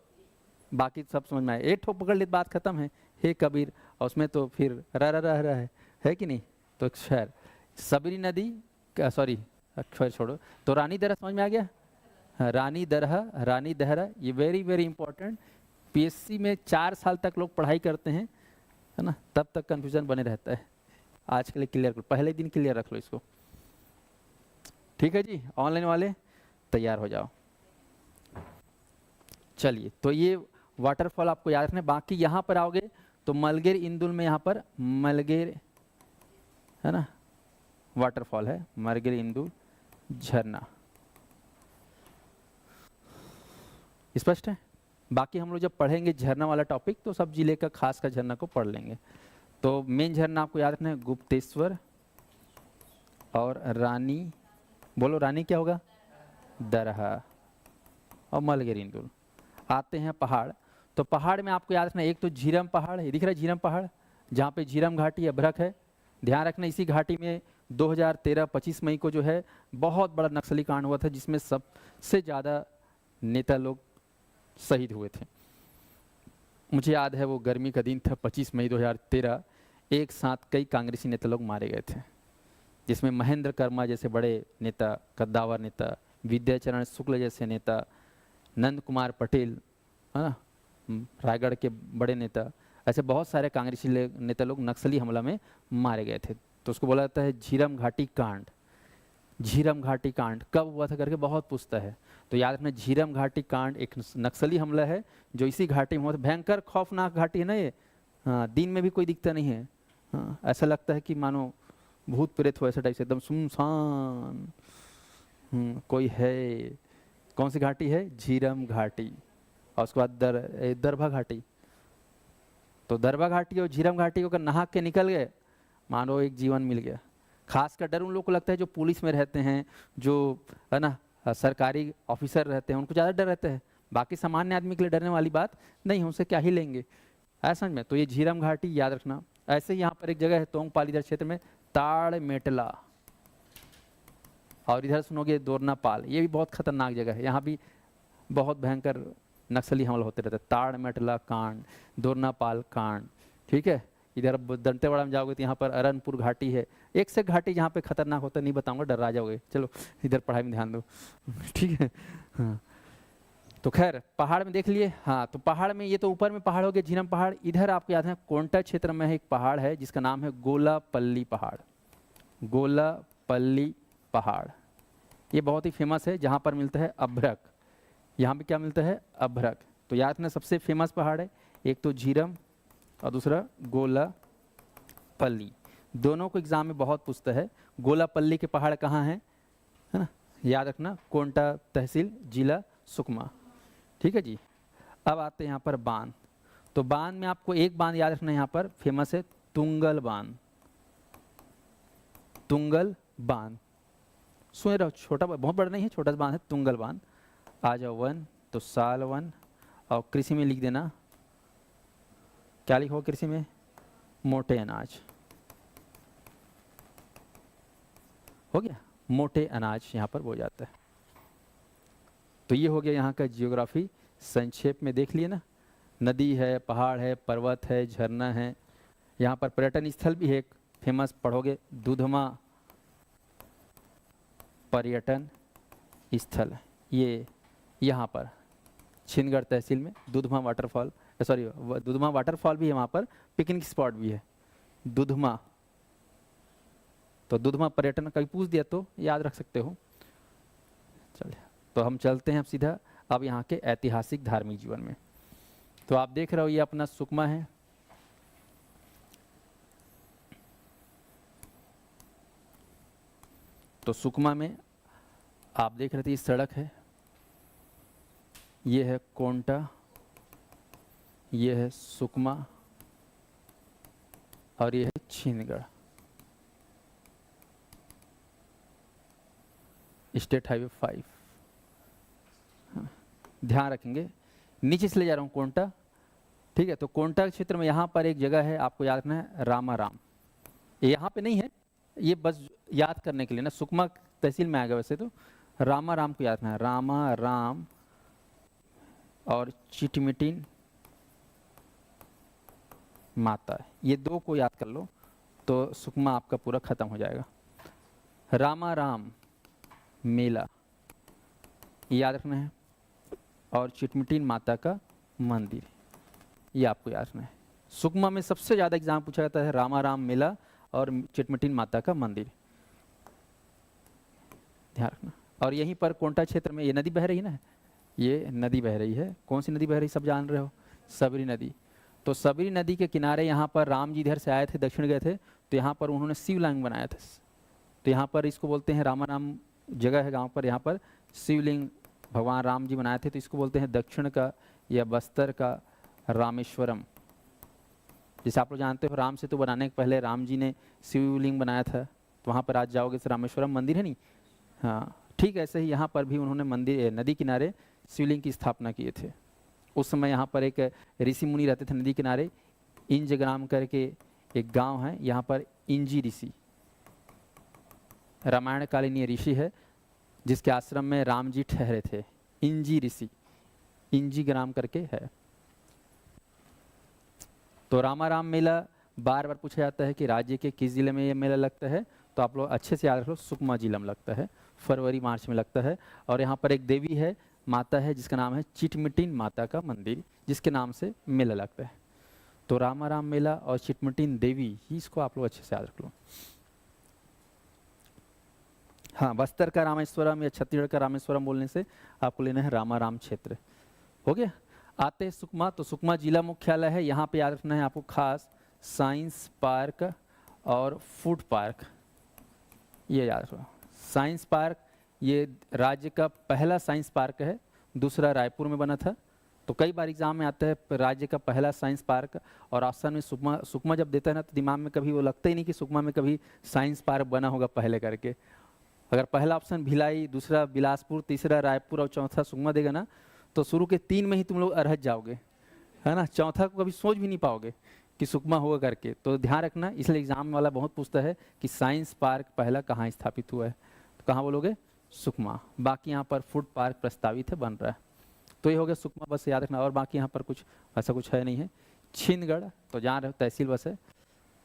बाकी सब समझ में आए। एक ठोक पकड़ ले बात खत्म है, हे कबीर, और उसमें तो फिर रह है कि नहीं। तो खैर सबरी नदी, सॉरी अक्षर छोड़ो, तो रानी दरहा समझ में आ गया। रानी दरहा, रानी दहरा, ये वेरी वेरी इंपॉर्टेंट, पीएससी में 4 साल तक लोग पढ़ाई करते हैं, है ना, तब तक कंफ्यूजन बने रहता है। आज के लिए क्लियर करो, पहले दिन क्लियर रख लो इसको, ठीक है जी। ऑनलाइन वाले तैयार हो जाओ। चलिए, तो ये वाटरफॉल आपको याद रखना है। बाकी यहाँ पर आओगे तो मलगेर इंदुल में, यहाँ पर मलगेर है ना वाटरफॉल है, मलगेर इंदुल झरना, स्पष्ट है। बाकी हम लोग जब पढ़ेंगे झरना वाला टॉपिक तो सब जिले का खास का झरना को पढ़ लेंगे। तो मेन झरना आपको याद रखना है गुप्तेश्वर और रानी, बोलो रानी क्या होगा? दरहा और मलगेर इंदुल। आते हैं पहाड़, तो पहाड़ में आपको याद रखना, एक तो झीरम पहाड़, ये दिख रहा है झीरम पहाड़, जहाँ पे झीरम घाटी अभ्रक है। ध्यान रखना, इसी घाटी में 2013-25 मई को जो है बहुत बड़ा नक्सली कांड हुआ था, जिसमें सबसे ज़्यादा नेता लोग शहीद हुए थे। मुझे याद है वो गर्मी का दिन था, 25 मई 2013, एक साथ कई कांग्रेसी नेता लोग मारे गए थे, जिसमें महेंद्र कर्मा जैसे बड़े नेता, कद्दावर नेता, विद्याचरण शुक्ल जैसे नेता, नंद कुमार पटेल, है ना, रायगढ़ के बड़े नेता, ऐसे बहुत सारे कांग्रेसी नेता लोग नक्सली हमला में मारे गए थे। तो उसको बोला जाता है झीरम घाटी कांड। झीरम घाटी कांड कब हुआ था करके बहुत पूछता है, तो याद रखना झीरम घाटी कांड एक नक्सली हमला है जो इसी घाटी में हुआ था। भयंकर खौफनाक घाटी है ना ये, हाँ, दिन में भी कोई दिखता नहीं है, हाँ, ऐसा लगता है कि मानो भूत प्रेत हो, ऐसा टाइप से एकदम सुनसान, कोई है। कौन सी घाटी है? झीरम घाटी। और उसके बाद दरभा घाटी। तो दरभा घाटी और झीरम घाटी को अगर नहा के निकल गए, मानो एक जीवन मिल गया। खासकर डर उन लोग को लगता है जो पुलिस में रहते हैं, जो है ना सरकारी ऑफिसर रहते हैं, उनको ज़्यादा डर रहता है। बाकी सामान्य आदमी के लिए डरने वाली बात नहीं, उनसे क्या ही लेंगे, ऐसा समझ में। तो ये झीरम घाटी याद रखना। ऐसे ही यहाँ पर एक जगह है तोंगपाल इधर क्षेत्र में, ताड़ मेटला, और इधर सुनोगे दोरनापाल, ये भी बहुत खतरनाक जगह है। यहाँ भी बहुत भयंकर नक्सली हमला होते रहते हैं। ताड़ मेटला कांड, दोरनापाल कांड, ठीक है। इधर दंतेवाड़ा में जाओगे तो यहाँ पर अरनपुर घाटी है। एक से घाटी जहाँ पे खतरनाक होता है नहीं बताऊंगा, डरा जाओगे। चलो इधर पढ़ाई में ध्यान दो ठीक है। हाँ, तो खैर पहाड़ में देख लिए। हाँ, तो पहाड़ में ये तो ऊपर में पहाड़ हो गया झीरम पहाड़। इधर आपको याद है कोंटा क्षेत्र में एक पहाड़ है जिसका नाम है गोलापल्ली पहाड़। गोलापल्ली पहाड़, ये बहुत ही फेमस है, जहाँ पर मिलता है अभ्रक। यहाँ पे क्या मिलता है? अभ्रक। तो याद रखना सबसे फेमस पहाड़ है, एक तो झीरम और दूसरा गोलापल्ली। दोनों को एग्जाम में बहुत पूछता है। गोलापल्ली के पहाड़ कहाँ हैं, है ना, याद रखना, कोंटा तहसील जिला सुकमा। ठीक है जी। अब आते हैं यहाँ पर बांध। तो बांध में आपको एक बांध याद रखना, यहाँ पर फेमस है तुंगल बांध। तुंगल बांध सुन रहे हो, छोटा बहुत बड़ा नहीं है, छोटा सा बांध है, तुंगल बांध। आ जाओ वन, तो साल वन। और कृषि में लिख देना, क्या लिखो कृषि में? मोटे अनाज। हो गया, मोटे अनाज यहाँ पर हो जाता है। तो ये हो गया यहाँ का जियोग्राफी, संक्षेप में देख लिए ना। नदी है, पहाड़ है, पर्वत है, झरना है। यहाँ पर पर्यटन स्थल भी है एक फेमस, पढ़ोगे, दुधमा पर्यटन स्थल। ये यहाँ पर छिंदगढ़ तहसील में दुधमा वाटरफॉल, सॉरी दुधमा वाटरफॉल भी है, वहाँ पर पिकनिक स्पॉट भी है दुधमा। तो दुधमा पर्यटन कभी पूछ दिया तो याद रख सकते हो। चलिए, तो हम चलते हैं अब सीधा अब यहाँ के ऐतिहासिक धार्मिक जीवन में। तो आप देख रहे हो ये अपना सुकमा है। तो सुकमा में आप देख रहे थे, ये सड़क है, ये है कोंटा, ये है सुकमा और ये है छिंदगढ़। State highway 5। ध्यान रखेंगे, नीचे से ले जा रहा हूँ कोंटा। ठीक है, तो कोंटा क्षेत्र में यहाँ पर एक जगह है, आपको याद रखना है, रामाराम। यहाँ पे नहीं है, ये बस याद करने के लिए ना, सुकमा तहसील में आ गया वैसे तो। रामाराम को याद रखना है, रामा राम और चिटमिटिन माता, ये दो को याद कर लो तो सुकमा आपका पूरा खत्म हो जाएगा। रामाराम मेला याद रखना है, और चिटमिटिन माता का मंदिर, ये आपको याद रखना है। सुकमा में सबसे ज़्यादा एग्जाम पूछा जाता है रामाराम मेला और चिटमिटिन माता का मंदिर, ध्यान रखना। और यहीं पर कोंटा क्षेत्र में ये नदी बह रही है ना, ये नदी बह रही है। कौन सी नदी बह रही, सब जान रहे हो? सबरी नदी। तो सबरी नदी के किनारे यहाँ पर राम जी इधर से आए थे, दक्षिण गए थे, तो यहाँ पर उन्होंने शिवलिंग बनाया था। तो यहाँ पर इसको बोलते हैं, रामाराम जगह है गांव पर, यहाँ पर शिवलिंग भगवान राम जी बनाए थे, तो इसको बोलते हैं दक्षिण का या बस्तर का रामेश्वरम। जैसे आप लोग जानते हो, राम सेतु बनाने के पहले राम जी ने शिवलिंग बनाया था, तो वहाँ पर आज जाओगे तो रामेश्वरम मंदिर है नहीं, हाँ ठीक ऐसे ही यहाँ पर भी उन्होंने मंदिर नदी किनारे शिवलिंग की स्थापना किए थे। उस समय यहाँ पर एक ऋषि मुनि रहते थे नदी किनारे, इंज ग्राम करके एक गांव है, यहाँ पर इंजी ऋषि, रामायण कालीन ये ऋषि है जिसके आश्रम में राम जी ठहरे थे। इंजी ऋषि, इंजी ग्राम करके है। तो रामाराम मेला बार बार पूछा जाता है कि राज्य के किस जिले में ये मेला लगता है, तो आप लोग अच्छे से याद रख लो, सुकमा जिला में लगता है, फरवरी मार्च में लगता है। और यहाँ पर एक देवी है, माता है, जिसका नाम है चिटमिटिन माता का मंदिर, जिसके नाम से मेला लगता है। तो रामाराम मेला और चिटमिटिन देवी, इसको आप लोग अच्छे से याद रख लो। हाँ, बस्तर का रामेश्वरम या छत्तीसगढ़ का रामेश्वरम बोलने से आपको लेना है रामाराम क्षेत्र। हो गया। आते हैं सुकमा। तो सुकमा जिला मुख्यालय है, यहाँ पे याद रखना है आपको खास साइंस पार्क और फूड पार्क, ये याद रखो। साइंस पार्क ये राज्य का पहला साइंस पार्क है, दूसरा रायपुर में बना था। तो कई बार एग्जाम में आता है राज्य का पहला साइंस पार्क, और ऑप्शन में सुकमा जब देता है ना, तो दिमाग में कभी वो लगता ही नहीं कि सुकमा में कभी साइंस पार्क बना होगा पहले करके। अगर पहला ऑप्शन भिलाई, दूसरा बिलासपुर, तीसरा रायपुर और चौथा सुकमा देगा ना, तो शुरू के 3 में ही तुम लोग अरहज जाओगे, है ना। चौथा को कभी सोच भी नहीं पाओगे कि सुकमा होगा करके। तो ध्यान रखना, इसलिए एग्जाम वाला बहुत पूछता है कि साइंस पार्क पहला कहाँ स्थापित हुआ है, तो कहाँ बोलोगे? सुकमा। बाकी यहाँ पर फूड पार्क प्रस्तावित है, बन रहा है। तो ये हो गया सुकमा, बस याद रखना। और बाकी यहाँ पर कुछ ऐसा कुछ है नहीं है। छिंदगढ़ तो जान रहे हो, तहसील बस है।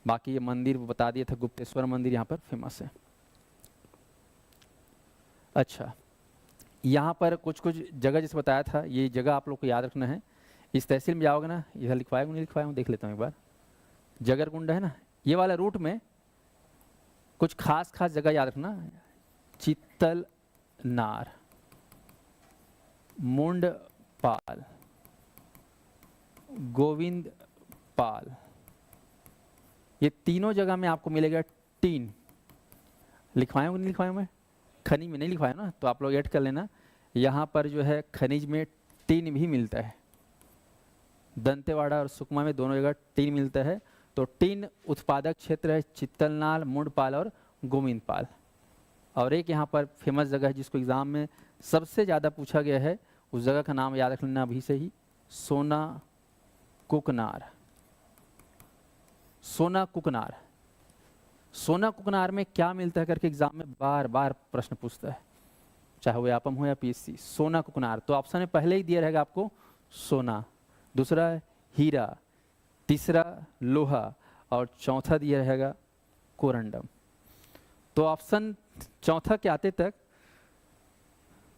बाकी ये मंदिर बता दिया था, गुप्तेश्वर मंदिर यहाँ पर फेमस है। अच्छा, यहाँ पर कुछ कुछ जगह जैसे बताया था, ये जगह आप लोग को याद रखना है। इस तहसील में जाओगे ना, इधर लिखवाया नहीं लिखवाया हूँ, देख लेता हूँ एक बार। जगरकुंड है ना, ये वाला रूट में कुछ खास खास जगह याद रखना। चित्तल नार, मुंड पाल, गोविंद पाल, ये तीनों जगह में आपको मिलेगा टीन। लिखवाया हूँ नहीं लिखवाया मैं? खनिज में नहीं लिखवाया ना, तो आप लोग ऐड कर लेना। यहाँ पर जो है खनिज में टीन भी मिलता है, दंतेवाड़ा और सुकमा में दोनों जगह टीन मिलता है। तो टीन उत्पादक क्षेत्र है चित्तलनाल, मुंडपाल और गोविंदपाल। और एक यहाँ पर फेमस जगह है जिसको एग्जाम में सबसे ज़्यादा पूछा गया है, उस जगह का नाम याद रख लेना अभी से ही, सोना कुकनार। सोना कुकनार, सोना कुकनार में क्या मिलता है करके एग्जाम में बार बार प्रश्न पूछता है, चाहे वो व्यापम हो या पीएससी। सोना कुकनार, तो ऑप्शन में पहले ही दिया रहेगा आपको सोना, दूसरा हीरा, तीसरा लोहा और चौथा दिया रहेगा कोरंडम। तो ऑप्शन चौथा के आते तक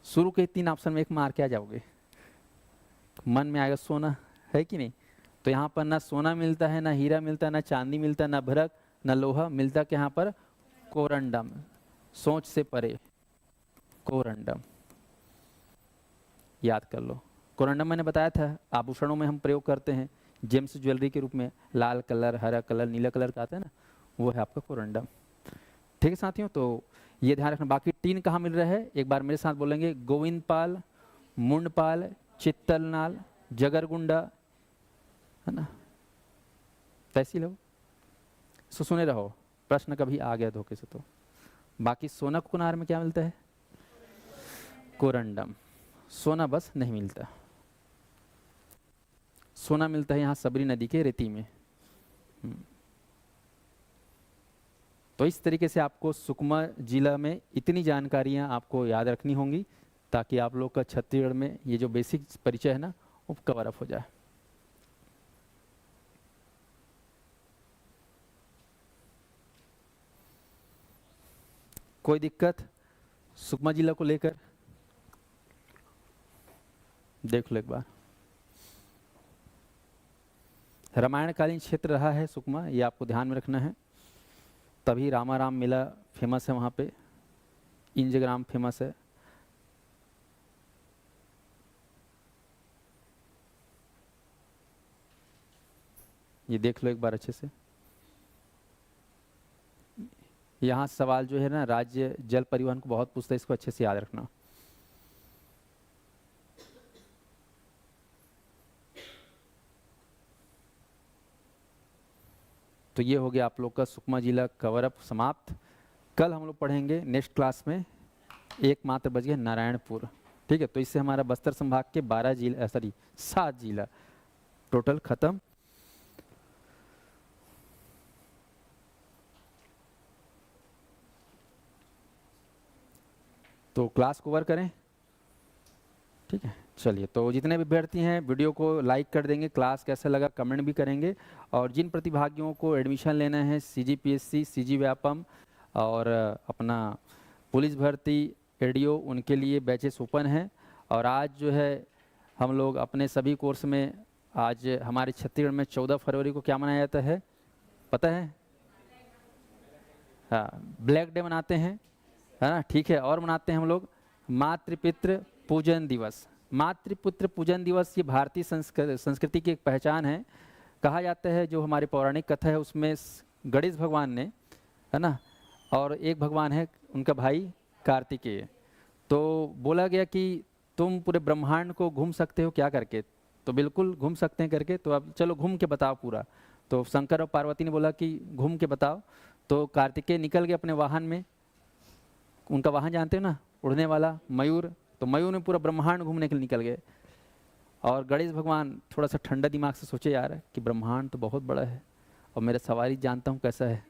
शुरू के 3 ऑप्शन में एक मार के आ जाओगे, मन में आएगा सोना है कि नहीं। तो यहाँ पर ना सोना मिलता है, ना हीरा मिलता है, ना चांदी मिलता है, ना भरक, ना लोहा मिलता, कि यहाँ पर कोरंडम, सोच से परे कोरंडम याद कर लो। कोरंडम मैंने बताया था आभूषणों में हम प्रयोग करते हैं, जेम्स ज्वेलरी के रूप में, लाल कलर, हरा कलर, नीला कलर का आता है ना, वो है आपका कोरंडम। ठीक है साथियों, तो ये ध्यान रखना। बाकी टीन कहाँ मिल रहा है, एक बार मेरे साथ बोलेंगे, गोविंदपाल, मुंडपाल, चित्तलनाल, जगरगुंडा, है ना, तहसील हो। सो सुने रहो, प्रश्न कभी आ गया धोखे से तो। बाकी सोना कुकनार में क्या मिलता है, कोरंडम। सोना बस नहीं मिलता, सोना मिलता है यहाँ सबरी नदी के रेती में। तो इस तरीके से आपको सुकमा जिला में इतनी जानकारियां आपको याद रखनी होंगी, ताकि आप लोग का छत्तीसगढ़ में ये जो बेसिक परिचय है ना वो कवर अप हो जाए। कोई दिक्कत सुकमा जिला को लेकर? देख लो एक बार, रामायणकालीन क्षेत्र रहा है सुकमा, ये आपको ध्यान में रखना है। तभी रामाराम मेला फेमस है वहाँ पे, इंजग्राम फेमस है। ये देख लो एक बार अच्छे से। यहाँ सवाल जो है ना राज्य जल परिवहन को बहुत पूछता है, इसको अच्छे से याद रखना। तो ये हो गया आप लोग का सुकमा जिला कवर अप समाप्त। कल हम लोग पढ़ेंगे नेक्स्ट क्लास में, एकमात्र बच गया नारायणपुर। ठीक है, तो इससे हमारा बस्तर संभाग के 12 जिला, सॉरी 7 जिला टोटल खत्म। तो क्लास कवर करें, ठीक है। चलिए, तो जितने भी अभ्यर्थी हैं वीडियो को लाइक कर देंगे, क्लास कैसा लगा कमेंट भी करेंगे। और जिन प्रतिभागियों को एडमिशन लेना है CGPSC, CG व्यापम और अपना पुलिस भर्ती, एडीओ, उनके लिए बैचेस ओपन हैं। और आज जो है हम लोग अपने सभी कोर्स में, आज हमारे छत्तीसगढ़ में 14 फरवरी को क्या मनाया जाता है पता है? हाँ, ब्लैक डे मनाते हैं, है ना, ठीक है। और मनाते हैं हम लोग मातृपितृ पूजन दिवस। मातृपुत्र पूजन दिवस ये भारतीय संस्कृति की एक पहचान है। कहा जाता है जो हमारी पौराणिक कथा है उसमें गणेश भगवान ने, है ना, और एक भगवान है उनका भाई कार्तिकेय, तो बोला गया कि तुम पूरे ब्रह्मांड को घूम सकते हो क्या करके, तो बिल्कुल घूम सकते हैं करके, तो अब चलो घूम के बताओ पूरा। तो शंकर और पार्वती ने बोला कि घूम के बताओ। तो कार्तिकेय निकल गए अपने वाहन में, उनका वाहन जानते हो ना, उड़ने वाला मयूर, तो मयूर में पूरा ब्रह्मांड घूमने के लिए निकल गए। और गणेश भगवान थोड़ा सा ठंडा दिमाग से सोचे यार कि ब्रह्मांड तो बहुत बड़ा है और मेरा सवारी जानता हूँ कैसा है,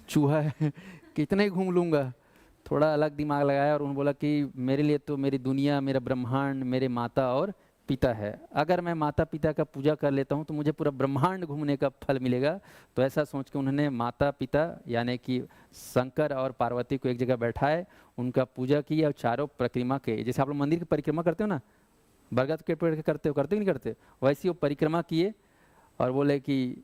चूहा है कितने ही घूम लूँगा। थोड़ा अलग दिमाग लगाया और उन्होंने बोला कि मेरे लिए तो मेरी दुनिया, मेरा ब्रह्मांड मेरे माता और पिता है। अगर मैं माता पिता का पूजा कर लेता हूँ तो मुझे पूरा ब्रह्मांड घूमने का फल मिलेगा। तो ऐसा सोच के उन्होंने माता पिता यानी कि शंकर और पार्वती को एक जगह बैठाए, उनका पूजा की और चारों परिक्रमा के, जैसे आप लोग मंदिर की परिक्रमा करते हो ना, बरगद के पेड़ के करते हो नहीं करते, वैसी वो परिक्रमा किए और बोले कि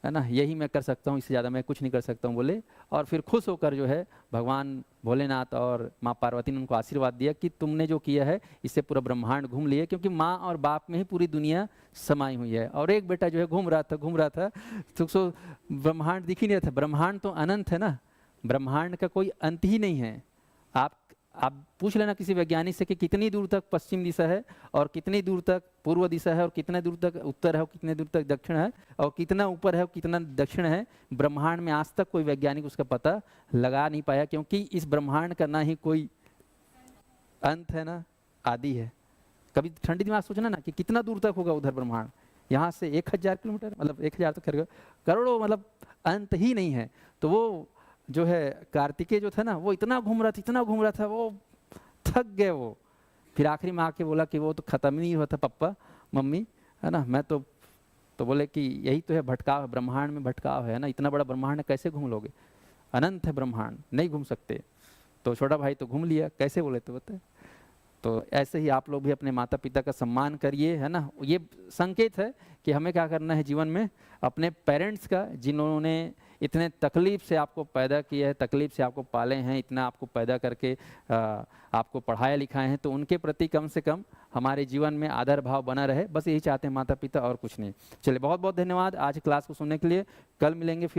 है ना, यही मैं कर सकता हूँ, इससे ज़्यादा मैं कुछ नहीं कर सकता हूँ बोले। और फिर खुश होकर जो है भगवान भोलेनाथ और माँ पार्वती ने उनको आशीर्वाद दिया कि तुमने जो किया है इससे पूरा ब्रह्मांड घूम लिए, क्योंकि माँ और बाप में ही पूरी दुनिया समाई हुई है। और एक बेटा जो है घूम रहा था तो ब्रह्मांड दिख ही नहीं रहा था। ब्रह्मांड तो अनंत है ना, ब्रह्मांड का कोई अंत ही नहीं है। आप पूछ लेना किसी वैज्ञानिक से कि कितनी दूर तक पश्चिम दिशा है और कितनी दूर तक पूर्व दिशा है और कितने दूर तक उत्तर है और कितने दूर तक दक्षिण है और कितना ऊपर है और कितना दक्षिण है। ब्रह्मांड में आज तक कोई वैज्ञानिक उसका पता लगा नहीं पाया, क्योंकि इस ब्रह्मांड का ना ही कोई अंत है ना आदि है। कभी ठंडी दिमाग सोचना ना कि कितना दूर तक होगा उधर ब्रह्मांड, यहाँ से 1000 किलोमीटर, मतलब 1000 तो खैर करोड़ों, मतलब अंत ही नहीं है। तो वो जो है कार्तिकेय जो था ना, वो इतना घूम रहा था, वो थक गए वो। फिर आखिरी में आके बोला कि वो तो खत्म ही नहीं हुआ था पप्पा मम्मी, है ना, मैं तो बोले कि यही तो है भटकाव, ब्रह्मांड में भटकाव है ना, इतना बड़ा ब्रह्मांड है कैसे घूम लोगे, अनंत है ब्रह्मांड, नहीं घूम सकते। तो छोटा भाई तो घूम लिया, कैसे बोले तो बताए। तो ऐसे ही आप लोग भी अपने माता पिता का सम्मान करिए, है ना। ये संकेत है कि हमें क्या करना है जीवन में, अपने पेरेंट्स का, जिन्होंने इतने तकलीफ से आपको पैदा किया है, तकलीफ से आपको पाले हैं, इतना आपको पैदा करके आपको पढ़ाया लिखाए हैं, तो उनके प्रति कम से कम हमारे जीवन में आदर भाव बना रहे। बस यही चाहते हैं माता पिता, और कुछ नहीं। चलिए बहुत बहुत धन्यवाद आज क्लास को सुनने के लिए। कल मिलेंगे फिर।